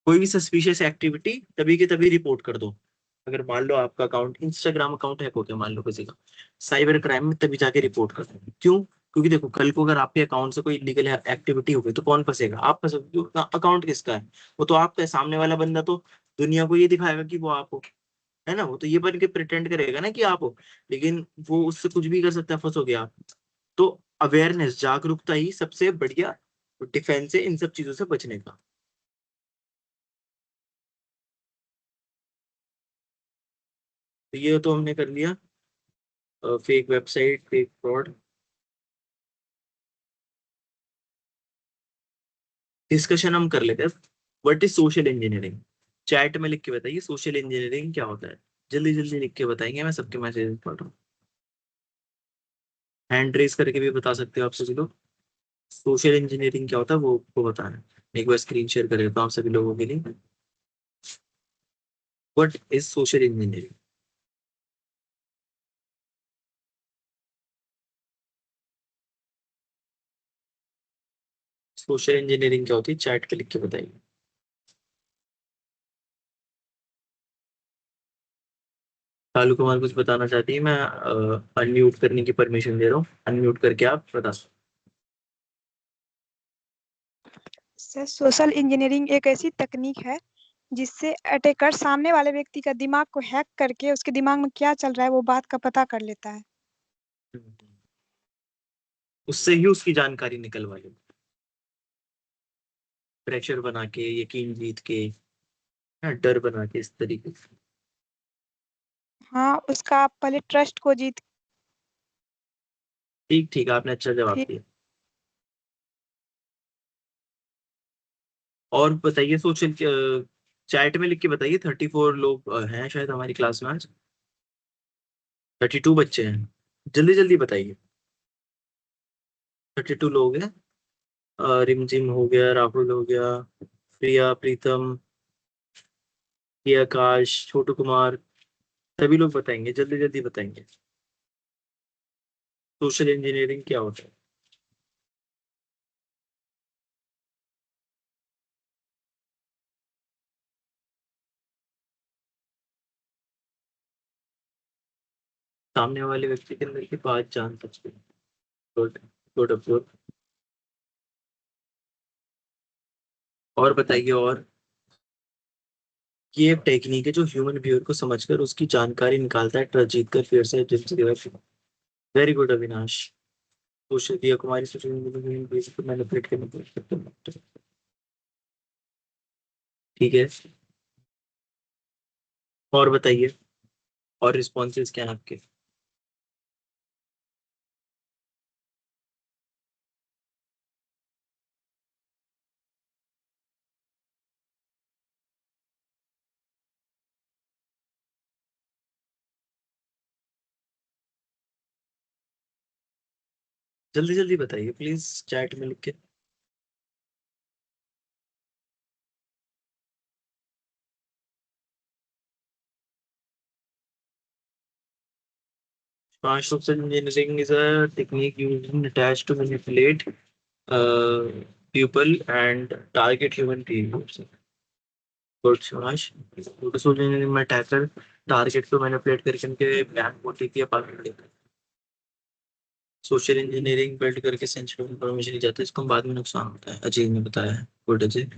कोई भी सस्पिशियस एक्टिविटी तभी के तभी रिपोर्ट कर दो। अगर मान लो आपका अकाउंट, इंस्टाग्राम अकाउंट हैक हो गया मान लो किसी का, साइबर क्राइम में तभी जाके रिपोर्ट कर दो। क्यों? क्योंकि देखो कल को अगर आपके अकाउंट से कोई इलीगल एक्टिविटी हो गई तो कौन फंसेगा? आप फंसोगे। अकाउंट किसका है? वो तो आपका है। सामने वाला बंदा तो दुनिया को ये दिखाएगा कि वो आप हो, है ना? वो तो ये बन के प्रिटेंड करेगा ना कि आप हो, लेकिन वो उससे कुछ भी कर सकता है, फंसोगे आप। तो अवेयरनेस, जागरूकता ही सबसे बढ़िया डिफेंस है इन सब चीजों से बचने का। तो ये तो हमने कर लिया, fake website, fake fraud. Discussion हम कर लेते हैं। What is social engineering? Chat में लिख के बताइए सोशल इंजीनियरिंग क्या होता है। जल्दी जल्दी लिख के बताएंगे, मैं सबके मैसेज पढ़ रहा हूँ। हैंड रेस करके भी बता सकते हो आप सभी लोग। सोशल इंजीनियरिंग क्या होता है वो बताना है। एक बार स्क्रीन शेयर कर देता हूँ आप सभी लोगों के लिए। What is social engineering? Social engineering क्या होती है, चैट पे लिख के बताइए। कालू कुमार कुछ बताना चाहती है, मैं अनम्यूट करने की परमिशन दे रहा हूँ, अनम्यूट करके आप बता सकते सर, सोशल इंजीनियरिंग एक ऐसी तकनीक है जिससे अटैकर सामने वाले व्यक्ति का दिमाग को हैक करके उसके दिमाग में क्या चल रहा है वो बात का पता कर लेता है। हो। उससे ही उसकी जानकारी निकलवा लो, प्रेशर बना के, यकीन जीत के, या डर बना के, इस तरीके से। हाँ, उसका आप पहले ट्रस्ट को जीत। ठीक ठीक, आपने अच्छा जवाब फिर दिया। और बताइए सोशल, चैट में लिख के बताइए। 34 लोग हैं शायद हमारी क्लास में आज। 32 बच्चे हैं, जल्दी जल्दी बताइए। 32 लोग हैं। रिमझिम हो गया, राहुल हो गया, प्रिया, प्रीतम, ये आकाश, छोटू कुमार, सभी लोग बताएंगे, जल्दी जल्दी बताएंगे। सोशल इंजीनियरिंग क्या होता है? 'सामने वाले व्यक्ति के अंदर की बात जान सकते हैं'। Good, good approach. और बताइए। और ये एक टेक्निक है जो ह्यूमन बिहेवियर को समझकर उसकी जानकारी निकालता है, ट्रस्ट जीत कर फिर से जिस। Very good Avinash. सोशल दिया कुमारी, सोशल मीडिया मैनिपुलेट करने की कोशिश करते हैं। ठीक है। और बताइए, और रिस्पॉन्सेज क्या है आपके? जल्दी जल्दी बताइए प्लीज, चैट में लिख के। 5 social engineering is a technique used attached to manipulate people and target human beings। Good Shivansh. Social engineering में अटैकर टारगेट को मैनिपुलेट करके उनके प्लान को ठीक या पागल लेता है। सोशल इंजीनियरिंग बिल्ड करके सेंसिटिव इन्फॉर्मेशन ली जाती है, इसको बाद में नुकसान होता है। अजय ने बताया है, गुड अजय।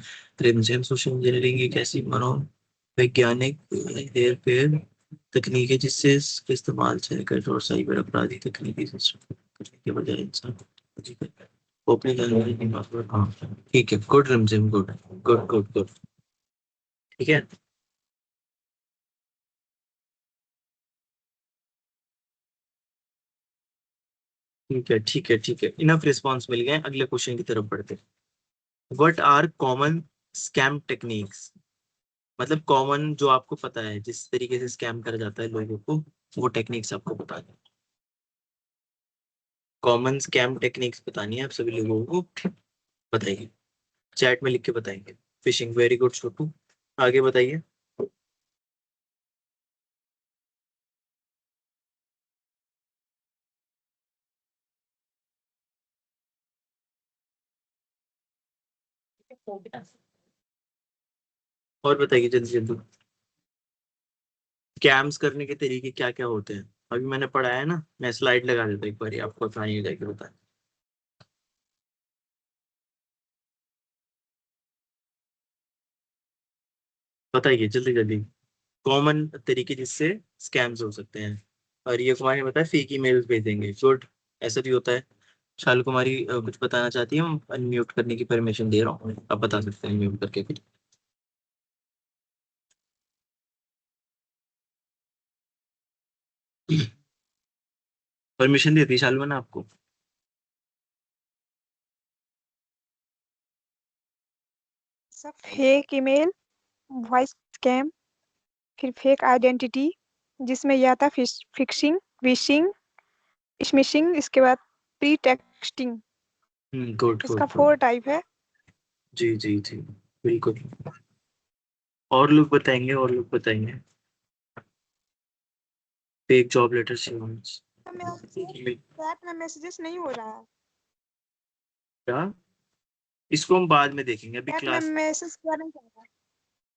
रिमझिम, सोशल इंजीनियरिंग एक ऐसी मनोवैज्ञानिक हेर फेर तकनीक है जिससे इसके इस्तेमाल से हैकर और साइबर अपराधी तकनीकी सिस्टम करने के बजाय इंसान को अपनी जानकारी की पासवर्ड। हाँ ठीक है, गुड रिमझिम, गुड गुड गुड गुड। ठीक है। ठीक है ठीक है ठीक है, इनफ रिस्पॉन्स मिल गए, अगले क्वेश्चन की तरफ बढ़ते हैं। What are common scam techniques? मतलब कॉमन जो आपको पता है जिस तरीके से स्कैम करा जाता है लोगों को, वो टेक्निक्स आपको बता दें। कॉमन स्कैम टेक्निक्स बतानी है आप सभी लोगों को, बताइए। चैट में लिख के बताएंगे। फिशिंग, वेरी गुड छोटू। आगे बताइए। और बताइए जल्दी जल्दी, स्कैम्स करने के तरीके क्या क्या होते हैं? अभी मैंने पढ़ा है ना, मैं स्लाइड लगा देता हूँ एक बार, आपको आसानी हो जाएगी, बताएं। बताइए जल्दी जल्दी, कॉमन तरीके जिससे स्कैम्स हो सकते हैं। और ये कुमारी बताया फेक ईमेल्स भेजेंगे, गुड, ऐसा भी होता है। शालू कुमारी कुछ बताना चाहती है? अनम्यूट करने की परमिशन दे रहा हूँ, आप बता सकते हैं म्यूट करके फिर। परमिशन देती है शालू ना आपको? सब फेक ईमेल, वॉइस स्कैम, फिर फेक आइडेंटिटी, जिसमें यह था फिशिंग, विशिंग, स्मिशिंग, इसके बाद प्री टेक्सटिंग। गुड इसका गुड गुड। 4 टाइप है। जी जी जी, बिल्कुल। और लोग बताएंगे, और लोग बताएंगे। Fake job letter Shivansh. मेरा चैट में मैसेजेस नहीं हो रहा है। क्या? इसको हम बाद में देखेंगे, अभी चैट में क्लास। मैसेज क्या नहीं कर रहा है।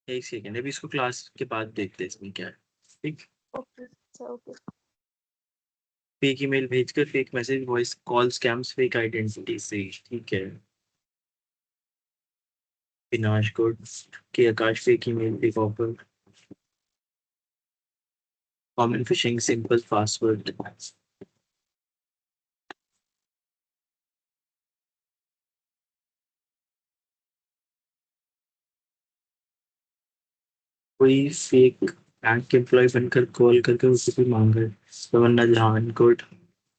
एक सेकेंड, अभी इसको क्लास के बाद देखते हैं इसमें क्या है। ठीक। ओके, अच्छा, ओके। फेक ईमेल भेजकर fake message, voice call scams, fake identity से, ठीक है। विनाश गुड, के Akash fake email, fake offer, common phishing, simple password. कोई फेक बैंक एम्प्लॉय बनकर कॉल करके ओटीपी मांग रहे, Tamanna Jahan good,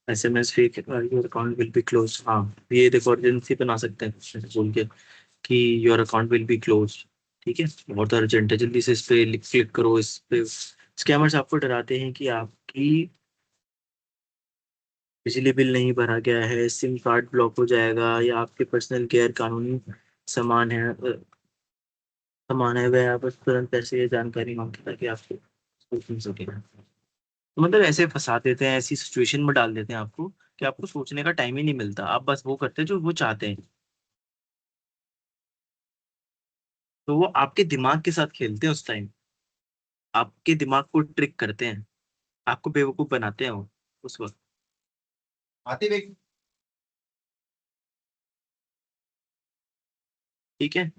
SMS fake, your account will be close. हाँ, ये देखो अर्जेंसी बना सकते हैं ऐसे बोल के कि your account will be close. ठीक है, बहुत अर्जेंट है, जल्दी से इस पे क्लिक करो, इस पे। स्कैमर्स आपको डराते हैं कि आपकी बिजली बिल नहीं भरा गया है, सिम कार्ड ब्लॉक हो जाएगा, या आपके पर्सनल गैर कानूनी सामान है सामान है वह आप तुरंत पैसे या जानकारी मांगते हैं ताकि आपको सुन सके। तो मतलब ऐसे फंसा देते हैं, ऐसी सिचुएशन में डाल देते हैं आपको कि आपको सोचने का टाइम ही नहीं मिलता, आप बस वो करते हैं जो वो चाहते हैं। तो वो आपके दिमाग के साथ खेलते हैं उस टाइम, आपके दिमाग को ट्रिक करते हैं, आपको बेवकूफ बनाते हैं वो उस वक्त। आते देख। ठीक है,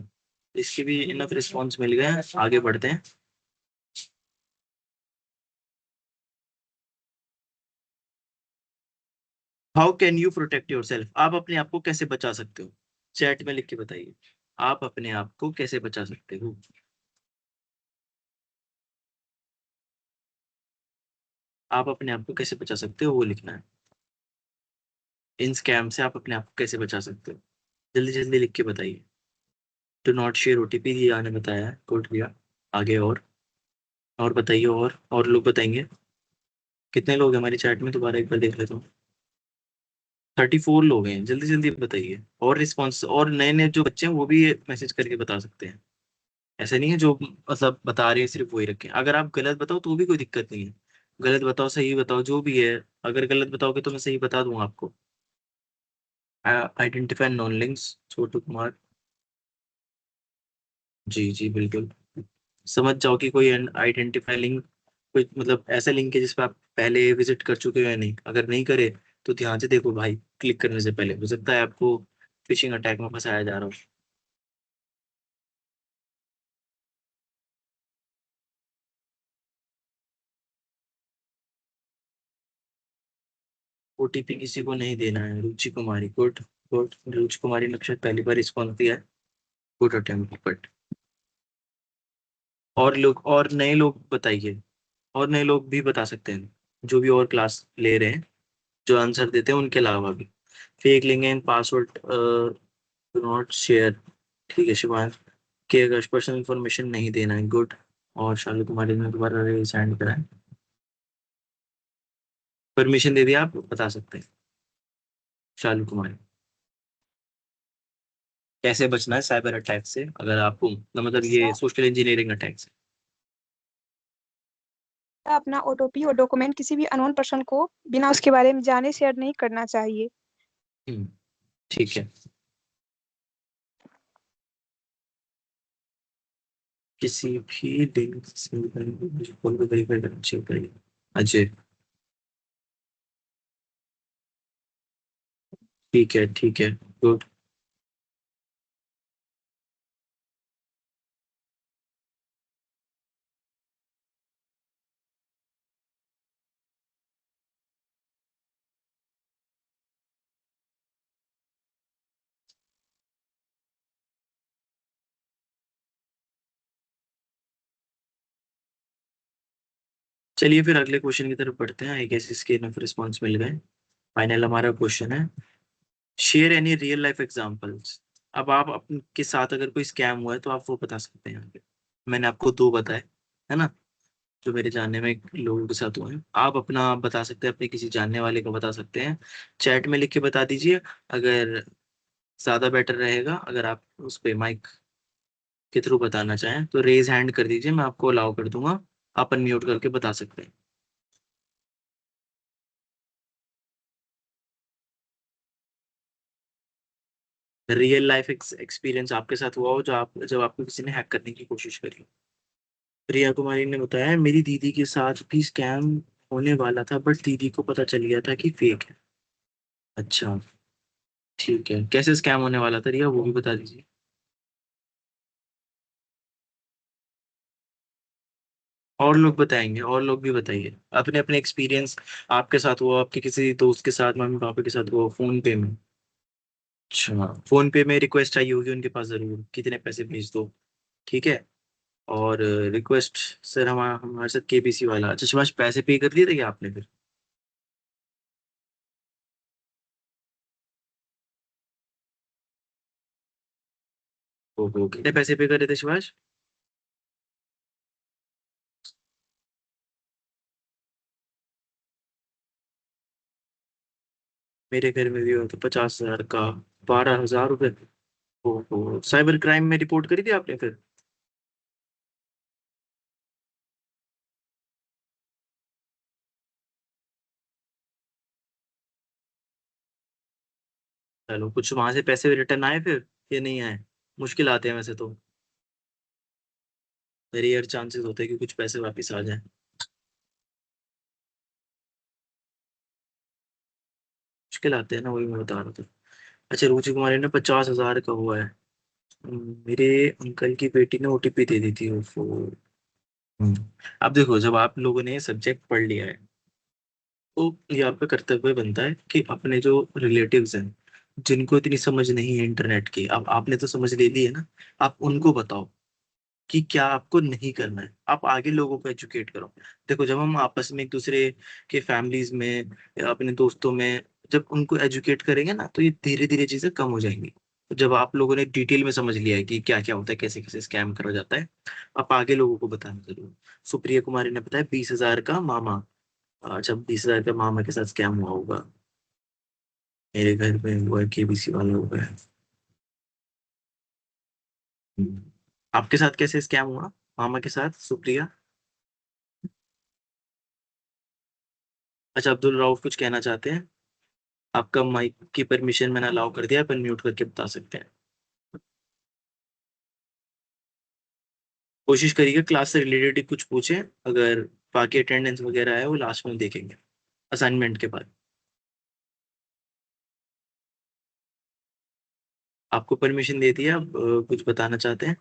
इसके भी इनफ रिस्पॉन्स मिल गए हैं, आगे बढ़ते हैं। How can you protect your self, आप अपने आप को कैसे बचा सकते हो? चैट में लिख के बताइए, आप अपने आप को कैसे बचा सकते हो? आप अपने आप को कैसे बचा सकते हो वो लिखना है। इन स्कैम से आप अपने आप को कैसे बचा सकते हो, जल्दी जल्दी लिख के बताइए। टू नॉट शेयर ओटीपी, ये आपने बताया है, कोड किया। आगे और बताइए, और लोग बताएंगे। कितने लोग हैं हमारी चैट में, दोबारा एक बार देख लेता हूँ। 34 लोग हैं, जल्दी जल्दी बताइए। और रिस्पॉन्स, और नए नए जो बच्चे हैं वो भी मैसेज करके बता सकते हैं। ऐसा नहीं है जो मतलब बता रहे हैं सिर्फ वही रखें, अगर आप गलत बताओ तो भी कोई दिक्कत नहीं है। गलत बताओ, सही बताओ, जो भी है। अगर गलत बताओगे तो मैं सही बता दूंगा आपको। आइडेंटिफाई नॉन लिंक्स, छोटू कुमार। जी जी बिल्कुल। समझ जाओ कि कोई आइडेंटिफाई लिंक, कोई मतलब ऐसा लिंक है जिस पर आप पहले विजिट कर चुके हो या नहीं, अगर नहीं करे तो ध्यान से देखो भाई, क्लिक करने से पहले हो सकता है आपको फिशिंग अटैक में फंसाया जा रहा हो। ओटीपी किसी को नहीं देना है, रुचि कुमारी गुड गुड। रुचि कुमारी नक्षत्र पहली बार रिस्पॉन्स दिया है, गुड अटेम्प्ट बट। और लोग, और नए लोग बताइए, और नए लोग भी बता सकते हैं जो भी और क्लास ले रहे हैं, जो आंसर देते हैं उनके अलावा भी। Fake link and password not share, ठीक है शिवांश। के अगर पर्सनल इन्फॉर्मेशन नहीं देना है, गुड। और शालू कुमारी ने दोबारा सेंड करा है, परमिशन दे दिया, आप बता सकते हैं। शालू कुमारी, कैसे बचना है साइबर अटैक से, अगर आपको मतलब ये सर, सोशल इंजीनियरिंग अटैक से? अपना ओटीपी और डॉक्यूमेंट किसी भी अननोन पर्सन को बिना उसके बारे में जाने शेयर नहीं करना चाहिए। हम्म, ठीक है। किसी भी लिंक से फोन को वेरीफाई करना चाहिए। अजय, ठीक है ठीक है, गुड। चलिए फिर अगले क्वेश्चन की तरफ बढ़ते हैं। आई गेस इसके इनफ रिस्पॉन्स मिल गए। फाइनल हमारा क्वेश्चन है, share any real life examples. अब आप अपने के साथ अगर कोई स्कैम हुआ है तो आप वो बता सकते हैं आगे। मैंने आपको दो बताए, है ना, जो मेरे जानने में लोगों के साथ हुए हैं। आप अपना बता सकते हैं, अपने किसी जानने वाले को बता सकते हैं। चैट में लिख के बता दीजिए, अगर ज्यादा बेटर रहेगा। अगर आप उस पे माइक के थ्रू बताना चाहें तो रेज हैंड कर दीजिए, मैं आपको अलाउ कर दूंगा। आप अनम्यूट करके बता सकते हैं। रियल लाइफ एक्सपीरियंस आपके साथ हुआ हो, जब आपको किसी ने हैक करने की कोशिश करी हो। प्रिया कुमारी ने बताया, मेरी दीदी के साथ भी स्कैम होने वाला था, बट दीदी को पता चल गया था कि फेक है। अच्छा, ठीक है। कैसे स्कैम होने वाला था रिया, वो भी बता दीजिए। और लोग बताएंगे, और लोग भी बताइए अपने अपने एक्सपीरियंस। आपके साथ हुआ, आपके किसी दोस्त के साथ, मम्मी पापा के साथ हुआ, फोन पे में। अच्छा, फोन पे में रिक्वेस्ट आई होगी उनके पास, जरूर कितने पैसे भेज दो। ठीक है। और रिक्वेस्ट, सर हमारे साथ केबीसी वाला। अच्छा शिवाश, पैसे पे कर दिए थे क्या आपने फिर? ओहो, कितने पैसे पे करे थे शिवाश? मेरे घर में भी हो तो 50,000 का 12,000 रुपये। ओहो, साइबर क्राइम में रिपोर्ट करी थी आपने फिर? चलो, कुछ वहां से पैसे रिटर्न आए फिर, ये नहीं आए? मुश्किल आते हैं वैसे तो। रेयर चांसेस होते हैं कि कुछ पैसे वापस आ जाएं। मुश्किल आते हैं ना, वही मैं बता रहा था। अच्छा, रुचि कुमारी ने 50,000 का हुआ है। मेरे अंकल की बेटी ने ओटीपी दे दी थी उसको। अब देखो, जब आप लोगों ने सब्जेक्ट पढ़ लिया है तो ये आपका कर्तव्य बनता है कि अपने जो रिलेटिव्स हैं, जिनको इतनी समझ नहीं है इंटरनेट की, अब आपने तो समझ ले ली है ना, आप उनको बताओ कि क्या आपको नहीं करना है। आप आगे लोगों को एजुकेट करो। देखो, जब हम आपस में एक दूसरे के फैमिलीज में या अपने दोस्तों में जब उनको एजुकेट करेंगे ना, तो ये धीरे धीरे चीजें कम हो जाएंगी। तो जब आप लोगों ने डिटेल में समझ लिया है कि क्या क्या होता है, कैसे कैसे स्कैम करा जाता है, आप आगे लोगों को बताना जरूर। सुप्रिया कुमारी ने बताया 20,000 का मामा। अच्छा, 20,000 का मामा के साथ स्कैम हुआ होगा। मेरे घर में हुआ है, केबीसी वाला हुआ है। हम्म। आपके साथ कैसे स्कैम हुआ मामा के साथ, सुप्रिया? अच्छा, अब्दुल राउफ कुछ कहना चाहते हैं? आपका माइक की परमिशन मैंने अलाउ कर दिया, अपन म्यूट करके बता सकते हैं। कोशिश करिएगा क्लास से रिलेटेड ही कुछ पूछें। अगर बाकी अटेंडेंस वगैरह है वो लास्ट में देखेंगे, असाइनमेंट के बाद। आपको परमिशन दे दिया, आप कुछ बताना चाहते हैं?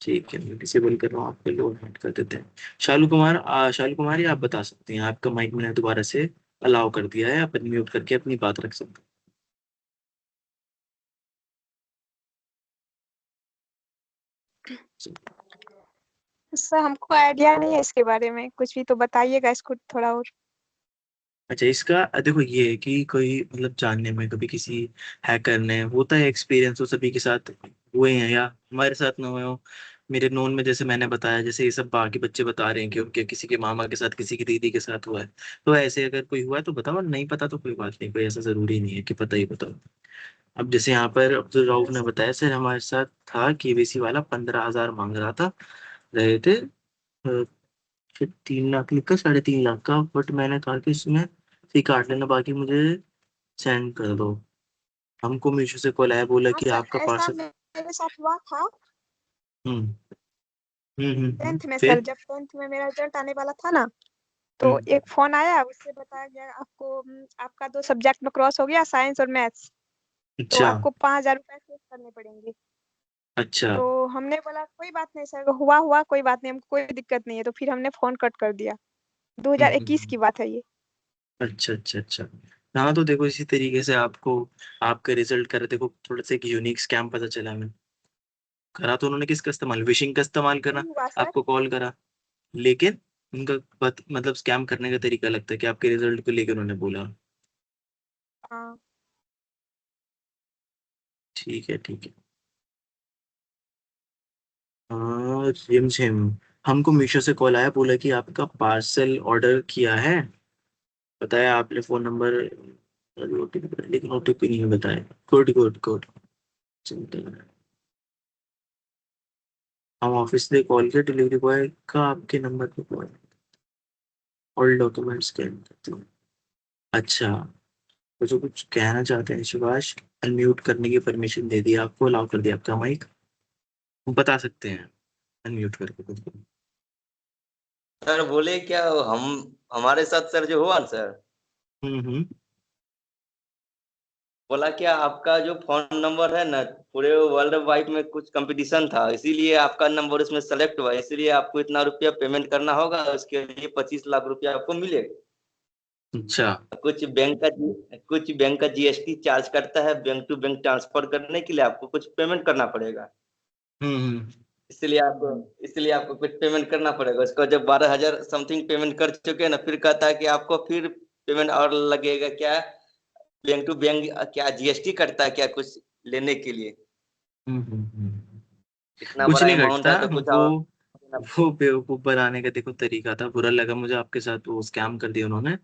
ठीक है, मैं डिसेबल कर रहा हूँ, आपके लोड हट कर देते हैं। शालू कुमारी, आप बता सकते हैं। आपका माइक मैंने दोबारा से अलाउ कर दिया है, अपन म्यूट करके अपनी बात रख सकते हैं। सर हमको आइडिया नहीं है इसके बारे में, कुछ भी तो बताइएगा इसको थोड़ा और। अच्छा, इसका देखो, ये है कि कोई मतलब जानने में कभी किसी हैकर ने, होता है एक्सपीरियंस तो सभी के साथ हुए हैं, या हमारे साथ ना हुए हो। मेरे नोन में जैसे मैंने बताया, जैसे ये सब बाकी बच्चे बता रहे हैं कि उनके किसी के मामा के साथ, किसी की दीदी के साथ हुआ है। तो ऐसे अगर कोई हुआ है तो बताओ, नहीं पता तो कोई बात नहीं, कोई ऐसा जरूरी नहीं है कि पता ही बताओ। अब जैसे यहाँ पर अब्दुल रऊफ ने बताया, सर हमारे साथ था, केबीसी वाला 15,000 मांग रहा था, रहे थे फिर 3 लाख लिखा, 3.5 लाख का, बट मैंने कहा कि इसमें फी काट लेना, बाकी मुझे सेंड कर दो। हमको मीशो से कॉल आया, बोला हाँ कि सर, आपका ऐसा पार्सल। मेरे साथ हुआ था हम्म 10th में सर। फिर। जब 10th में मेरा रिजल्ट आने वाला था ना, तो हम्म एक फोन आया, उससे बताया गया आपको आपका 2 सब्जेक्ट में क्रॉस हो गया, साइंस और मैथ्स, तो अच्छा आपको 5,000 रुपए पे करने पड़ेंगे। अच्छा। तो हमने बोला कोई बात नहीं सर, हुआ हुआ कोई बात नहीं, हमको कोई दिक्कत नहीं है। तो फिर हमने फोन कट कर दिया। हम्म 2021 की बात है ये। अच्छा अच्छा अच्छा। हाँ तो देखो, इसी तरीके से आपको आपका रिजल्ट कर, देखो थोड़ा सा एक यूनिक स्कैम पता चला हमें। करा तो उन्होंने किसका इस्तेमाल, विशिंग का इस्तेमाल करा, नहीं हुआ सर। आपको कॉल करा, लेकिन उनका मतलब स्कैम करने का तरीका लगता है कि आपके रिजल्ट को लेकर उन्होंने बोला। हाँ। ठीक है ठीक है। हाँ जिम जिम, हमको मीशो से कॉल आया, बोला कि आपका पार्सल ऑर्डर किया है, बताया आपने फोन नंबर, ओटीपी, लेकिन ओटीपी नहीं बताया। Good good good. चिंता नहीं। हम ऑफिस से कॉल किया, डिलीवरी बॉय का आपके नंबर पे कॉल, ऑल डॉक्यूमेंट्स स्कैन करते हैं। अच्छा, तो जो कुछ कहना चाहते हैं सुभाष, अनम्यूट करने की परमिशन दे दी आपको, अलाउ कर दिया आपका माइक, बता सकते हैं अनम्यूट करके खुद को। सर बोले क्या हम हमारे साथ सर जो हुआ ना सर, हम्म। बोला क्या आपका जो फोन नंबर है ना, पूरे वर्ल्ड वाइड में कुछ कंपटीशन था, इसीलिए आपका नंबर उसमें सेलेक्ट हुआ, इसीलिए आपको इतना रुपया पेमेंट करना होगा, उसके लिए 25 लाख रुपया आपको मिलेगा। अच्छा। कुछ बैंक का जीएसटी चार्ज करता है, बैंक टू बैंक ट्रांसफर करने के लिए आपको कुछ पेमेंट करना पड़ेगा। हम्म। इसलिए आपको कुछ पेमेंट करना पड़ेगा। उसको जब 12,000 समथिंग पेमेंट कर चुके हैं ना, फिर कहता है कि आपको फिर पेमेंट और लगेगा क्या, बैंक टू बैंक क्या जीएसटी कटता है क्या कुछ लेने के लिए। इतना कुछ बड़ा नहीं अमाउंट घटता, है तो कुछ वो और। वो बेवकूफ बनाने का देखो तरीका था, बुरा लगा मुझे आपके साथ वो स्कैम कर दिया उन्होंने।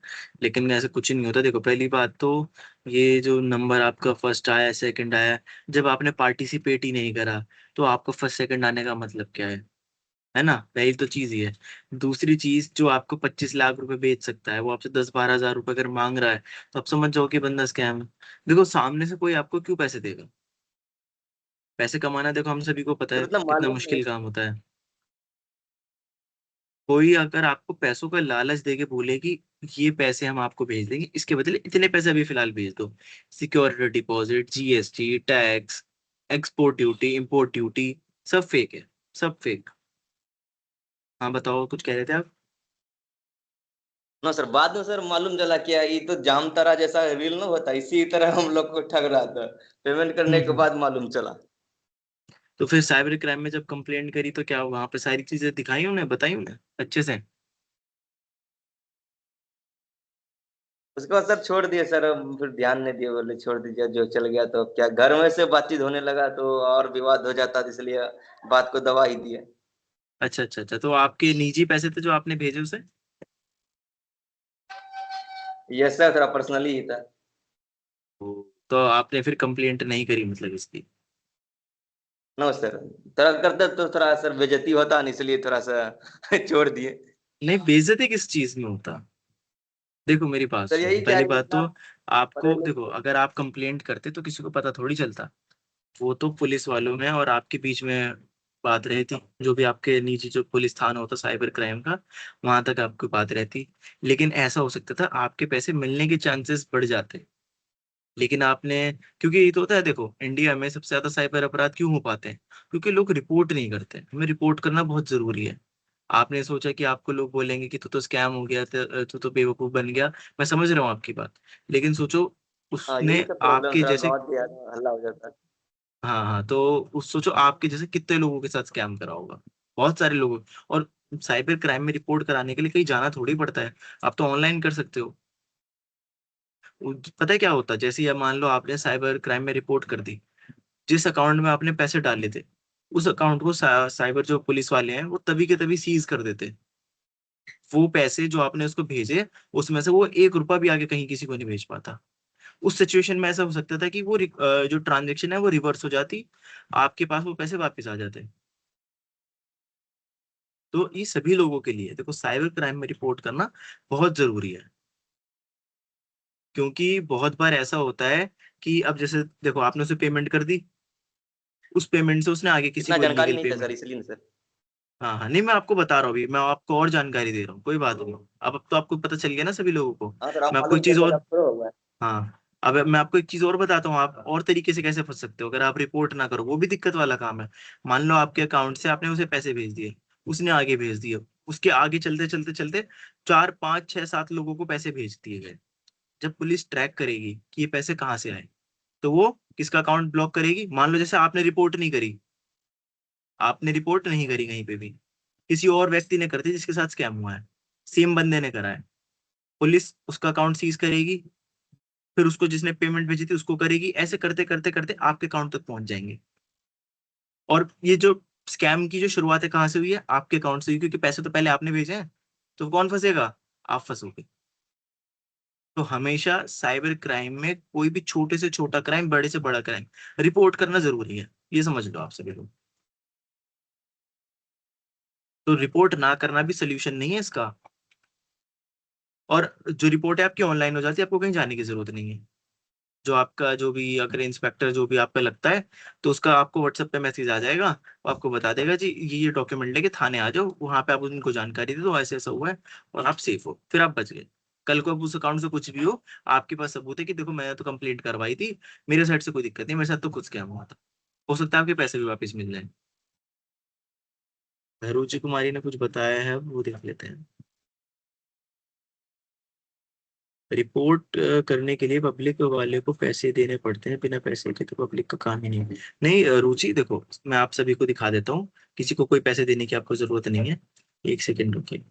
लेकिन ऐसा कुछ नहीं होता, देखो पहली बात तो, ये जो नंबर आपका फर्स्ट आया सेकंड आया, जब आपने पार्टिसिपेट ही नहीं करा, तो आपको फर्स्ट सेकंड आने का मतलब क्या है ना, पहली तो चीज ये है। दूसरी चीज, जो आपको 25 लाख रुपए बेच सकता है, वो आपसे 10-12 हजार रुपए अगर मांग रहा है, तो आप समझ जाओ कि बंदा स्कैम है। देखो सामने से कोई आपको क्यों पैसे देगा, पैसे कमाना देखो हम सभी को पता सर है मतलब कितना मालूम नहीं। मुश्किल काम होता है। कोई अगर आपको पैसों का लालच देके बोले कि ये पैसे हम आपको भेज देंगे, इसके बदले इतने पैसे अभी फिलहाल भेज दो, security deposit, GST, tax, export duty, import duty, सब फेक है, सब फेक। हाँ बताओ, कुछ कह रहे थे आप। ना सर, बाद में सर मालूम चला क्या, ये तो जाम तारा जैसा रील ना होता, इसी तरह हम लोग को ठग रहा था, पेमेंट करने के हम्म। बाद मालूम चला। तो फिर साइबर क्राइम में जब कंप्लेंट करी तो क्या, वहां पे सारी चीजें दिखाई उन्हें, बताई उन्हें अच्छे से। उसके बाद सर छोड़ दिए सर, हम फिर ध्यान नहीं दिए, बोले छोड़ दीजिए, जो चल गया तो अब क्या, घर में से बातचीत होने लगा तो और विवाद हो जाता, तो इसलिए बात को दबा ही दिए। अच्छा अच्छा अच्छा, तो आपके निजी पैसे थे जो आपने भेजे उसे। ये सर थोड़ा पर्सनली ही था। तो आपने फिर कंप्लेंट नहीं करी मतलब इसकी। नो सर, थोड़ा करते तो थोड़ा सर बेइज्जती होता नहीं, इसलिए थोड़ा सा छोड़ दिए। नहीं, बेइज्जती किस चीज में होता, देखो मेरी बात सर सुनो, यही क्या पहली है, बात इतना तो, पढ़े आपको देखो लिखे। अगर आप कंप्लेंट करते तो किसी को पता थोड़ी चलता, वो तो पुलिस वालों में और आपके बीच में बात रहती, जो भी आपके निजी जो पुलिस थाना होता साइबर क्राइम का, वहां तक आपकी बात रहती। लेकिन ऐसा हो सकता था आपके पैसे मिलने के चांसेस बढ़ जाते, लेकिन आपने, क्योंकि ये तो होता है, देखो इंडिया में सबसे ज्यादा साइबर अपराध क्यों हो पाते हैं, क्योंकि लोग रिपोर्ट नहीं करते, हमें रिपोर्ट करना बहुत जरूरी है। आपने सोचा कि आपको लोग बोलेंगे कि तू तो स्कैम हो गया, तू तो बेवकूफ बन गया, मैं समझ रहा हूँ आपकी बात, लेकिन सोचो हाँ यही उसने सब प्रॉब्लम आपके था, जैसे, गाँव देहात में हल्ला हो जाता। हाँ हाँ, तो उस सोचो आपके जैसे कितने लोगों के साथ स्कैम करा होगा, बहुत सारे लोगों। और साइबर क्राइम में रिपोर्ट कराने के लिए कहीं जाना थोड़ी पड़ता है, आप तो ऑनलाइन कर सकते हो। पता है क्या होता है, जैसे ये मान लो आपने साइबर क्राइम में रिपोर्ट कर दी, जिस अकाउंट में आपने पैसे डाले थे, उस अकाउंट को साइबर जो पुलिस वाले हैं वो तभी के तभी सीज कर देते। वो पैसे जो आपने उसको भेजे, उसमें से वो 1 रुपया भी आगे कहीं किसी को नहीं भेज पाता। उस सिचुएशन में ऐसा हो सकता था कि वो जो ट्रांजेक्शन है वो रिवर्स हो जाती, आपके पास वो पैसे वापस आ जाते। तो ये सभी लोगों के लिए देखो साइबर क्राइम में रिपोर्ट करना बहुत जरूरी है, क्योंकि बहुत बार ऐसा होता है कि अब जैसे देखो आपने उसे पेमेंट कर दी, उस पेमेंट से उसने आगे किसी इतना को जानकारी इलीगल नहीं था पेमेंट। सर, इसलिए ना सर। हाँ हाँ, नहीं मैं आपको बता रहा हूँ, अभी मैं आपको और जानकारी दे रहा हूँ, कोई बात नहीं। अब तो आपको पता चल गया ना सभी लोगों को। हाँ सर, आप मैं आपको मालूम एक किया चीज सर, और, आप प्रो हो गए। हाँ अब मैं आपको एक चीज और बताता हूँ, आप और तरीके से कैसे फंस सकते हो अगर आप रिपोर्ट ना करो, वो भी दिक्कत वाला काम है। मान लो आपके अकाउंट से आपने उसे पैसे भेज दिए, उसने आगे भेज दिए, उसके आगे चलते चलते चलते 4 5 6 7 लोगों को पैसे भेज दिए गए। जब पुलिस ट्रैक करेगी कि ये पैसे कहाँ से आए, तो वो किसका अकाउंट ब्लॉक करेगी। मान लो जैसे आपने रिपोर्ट नहीं करी, आपने रिपोर्ट नहीं करी कहीं पे भी, किसी और व्यक्ति ने कर दी जिसके साथ स्कैम हुआ है, सेम बंदे ने करा है, पुलिस उसका अकाउंट सीज करेगी, फिर उसको जिसने पेमेंट भेजी थी उसको करेगी, ऐसे करते करते करते आपके अकाउंट तक पहुंच जाएंगे। और ये जो स्कैम की जो शुरुआत है कहाँ से हुई है, आपके अकाउंट से हुई, क्योंकि पैसे तो पहले आपने भेजे हैं। तो कौन फंसेगा, आप फंसोगे। तो हमेशा साइबर क्राइम में कोई भी छोटे से छोटा क्राइम, बड़े से बड़ा क्राइम रिपोर्ट करना जरूरी है, ये समझ लो आप सभी लोग। तो रिपोर्ट ना करना भी सोल्यूशन नहीं है इसका। और जो रिपोर्ट है आपकी ऑनलाइन हो जाती है, आपको कहीं जाने की जरूरत नहीं है। जो आपका जो भी अगर इंस्पेक्टर जो भी आपका लगता है, तो उसका आपको व्हाट्सएप पे मैसेज आ जाएगा, वो आपको बता देगा जी ये डॉक्यूमेंट लेके थाने आ जाओ, वहां पे आप उनको जानकारी दे दो ऐसे ऐसा हुआ है, और आप सेफ हो, फिर आप बच गए। कल को अब उस अकाउंट से कुछ भी हो, आपके पास सबूत है कि देखो मैंने तो कंप्लेंट करवाई थी, मेरे साइड से कोई दिक्कत नहीं, मेरे साथ तो कुछ स्कैम हुआ था। हो सकता है आपके पैसे भी वापस मिल जाए। रुचि कुमारी ने कुछ बताया है, वो देख लेते हैं। रिपोर्ट करने के लिए पब्लिक वाले को पैसे देने पड़ते हैं, बिना पैसे के तो पब्लिक का काम ही नहीं है। नहीं रुचि देखो, मैं आप सभी को दिखा देता हूँ, किसी को कोई पैसे देने की आपको जरूरत नहीं है। एक सेकेंड रुकिए।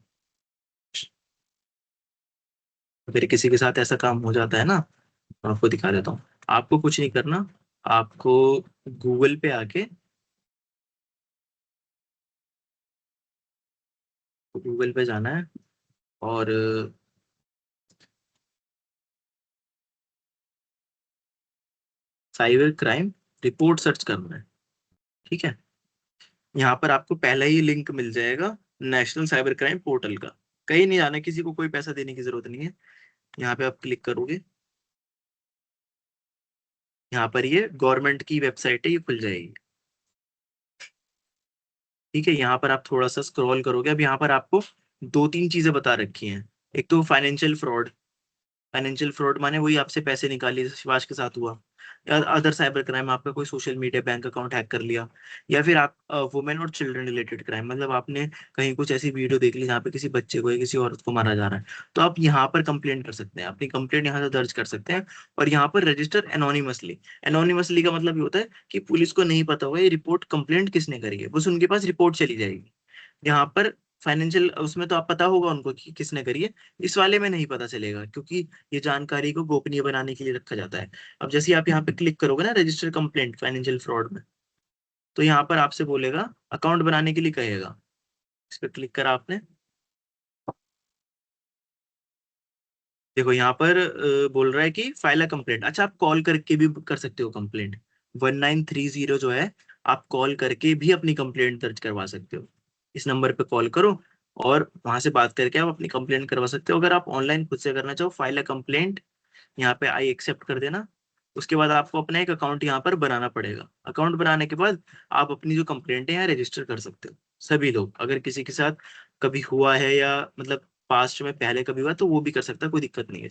अगर किसी के साथ ऐसा काम हो जाता है ना, मैं आपको दिखा देता हूँ। आपको कुछ नहीं करना, आपको गूगल पे आके, गूगल पे जाना है और साइबर क्राइम रिपोर्ट सर्च करना है। ठीक है, यहाँ पर आपको पहला ही लिंक मिल जाएगा नेशनल साइबर क्राइम पोर्टल का। कहीं नहीं जाना, किसी को कोई पैसा देने की जरूरत नहीं है। यहाँ पे आप क्लिक करोगे, यहाँ पर ये गवर्नमेंट की वेबसाइट है, ये खुल जाएगी। ठीक है, यहाँ पर आप थोड़ा सा स्क्रॉल करोगे, अब यहाँ पर आपको 2 3 चीजें बता रखी हैं। एक तो फाइनेंशियल फ्रॉड, फाइनेंशियल फ्रॉड माने वही आपसे पैसे निकाले जैसे शिवाश के साथ हुआ, या अदर साइबर क्राइम आपका कोई social media bank account hack कर लिया, या फिर आप वुमेन और चिल्ड्रन रिलेटेड क्राइम, मतलब आपने कहीं कुछ ऐसी वीडियो देख ली जहाँ पे किसी बच्चे को या किसी औरत को मारा जा रहा है, तो आप यहाँ पर कंप्लेंट कर सकते हैं, अपनी कंप्लेंट यहाँ से दर्ज कर सकते हैं। और यहाँ पर रजिस्टर एनोनिमसली, एनोनिमसली का मतलब ये होता है कि पुलिस को नहीं पता होगा ये रिपोर्ट कंप्लेंट किसने करी है, बस उनके पास रिपोर्ट चली जाएगी। यहाँ पर फाइनेंशियल उसमें तो आप पता होगा उनको कि किसने करी है, इस वाले में नहीं पता चलेगा, क्योंकि ये जानकारी को गोपनीय बनाने के लिए रखा जाता है। अब जैसे आप यहाँ पे क्लिक करोगे ना रजिस्टर कंप्लेंट फाइनेंशियल फ्रॉड में, तो यहाँ पर आपसे बोलेगा अकाउंट बनाने के लिए कहेगा, इस पर क्लिक करा आपने। देखो यहाँ पर बोल रहा है कि फाइल अ कंप्लेंट। अच्छा, आप कॉल करके भी कर सकते हो कंप्लेंट, 1930 जो है, आप कॉल करके भी अपनी कंप्लेंट दर्ज करवा सकते हो। इस नंबर पे कॉल करो और वहां से बात करके आप अपनी कंप्लेंट करवा सकते हो। अगर आप ऑनलाइन खुद से करना चाहो, फाइल अ कंप्लेंट, यहाँ पे आई एक्सेप्ट कर देना। उसके बाद आपको अपना एक अकाउंट यहाँ पर बनाना पड़ेगा। अकाउंट बनाने के बाद आप अपनी जो कंप्लेंट है यहाँ रजिस्टर कर सकते हो। सभी लोग, अगर किसी के साथ कभी हुआ है या मतलब पास्ट में पहले कभी हुआ, तो वो भी कर सकता है, कोई दिक्कत नहीं है।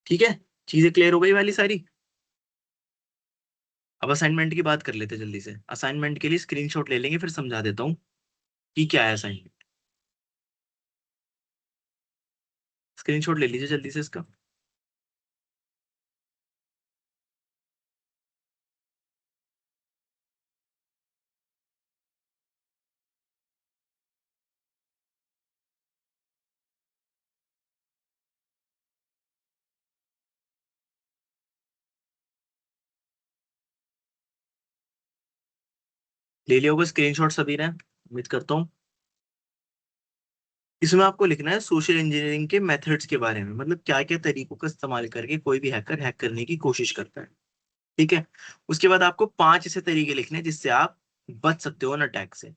ठीक है, चीजें क्लियर हो गई वाली सारी। अब असाइनमेंट की बात कर लेते हैं जल्दी से। असाइनमेंट के लिए स्क्रीनशॉट ले लेंगे, फिर समझा देता हूँ कि क्या है असाइनमेंट। स्क्रीनशॉट ले लीजिए जल्दी से इसका। ले लिया होगा स्क्रीनशॉट सभी ने, उम्मीद करता हूँ। इसमें आपको लिखना है सोशल इंजीनियरिंग के मेथड्स के बारे में, मतलब क्या क्या तरीकों का इस्तेमाल करके कोई भी हैकर हैक करने की कोशिश करता है। ठीक है, उसके बाद आपको 5 ऐसे तरीके लिखने हैं जिससे आप बच सकते हो उन अटैक से।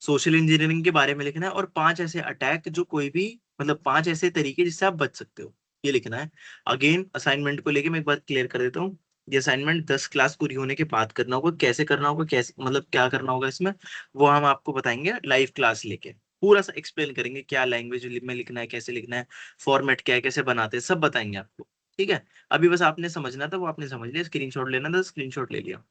सोशल इंजीनियरिंग के बारे में लिखना है और 5 ऐसे अटैक जो कोई भी मतलब 5 ऐसे तरीके जिससे आप बच सकते हो, ये लिखना है। अगेन असाइनमेंट को लेके मैं एक बात क्लियर कर देता हूँ, ये असाइनमेंट 10 क्लास पूरी होने के बाद करना होगा। कैसे करना होगा, कैसे मतलब क्या करना होगा इसमें, वो हम आपको बताएंगे लाइव क्लास लेके। पूरा सा एक्सप्लेन करेंगे क्या लैंग्वेज में लिखना है, कैसे लिखना है, फॉर्मेट क्या है, कैसे बनाते हैं, सब बताएंगे आपको। ठीक है, अभी बस आपने समझना था, वो आपने समझ लिया, स्क्रीनशॉट लेना था, स्क्रीनशॉट ले लिया।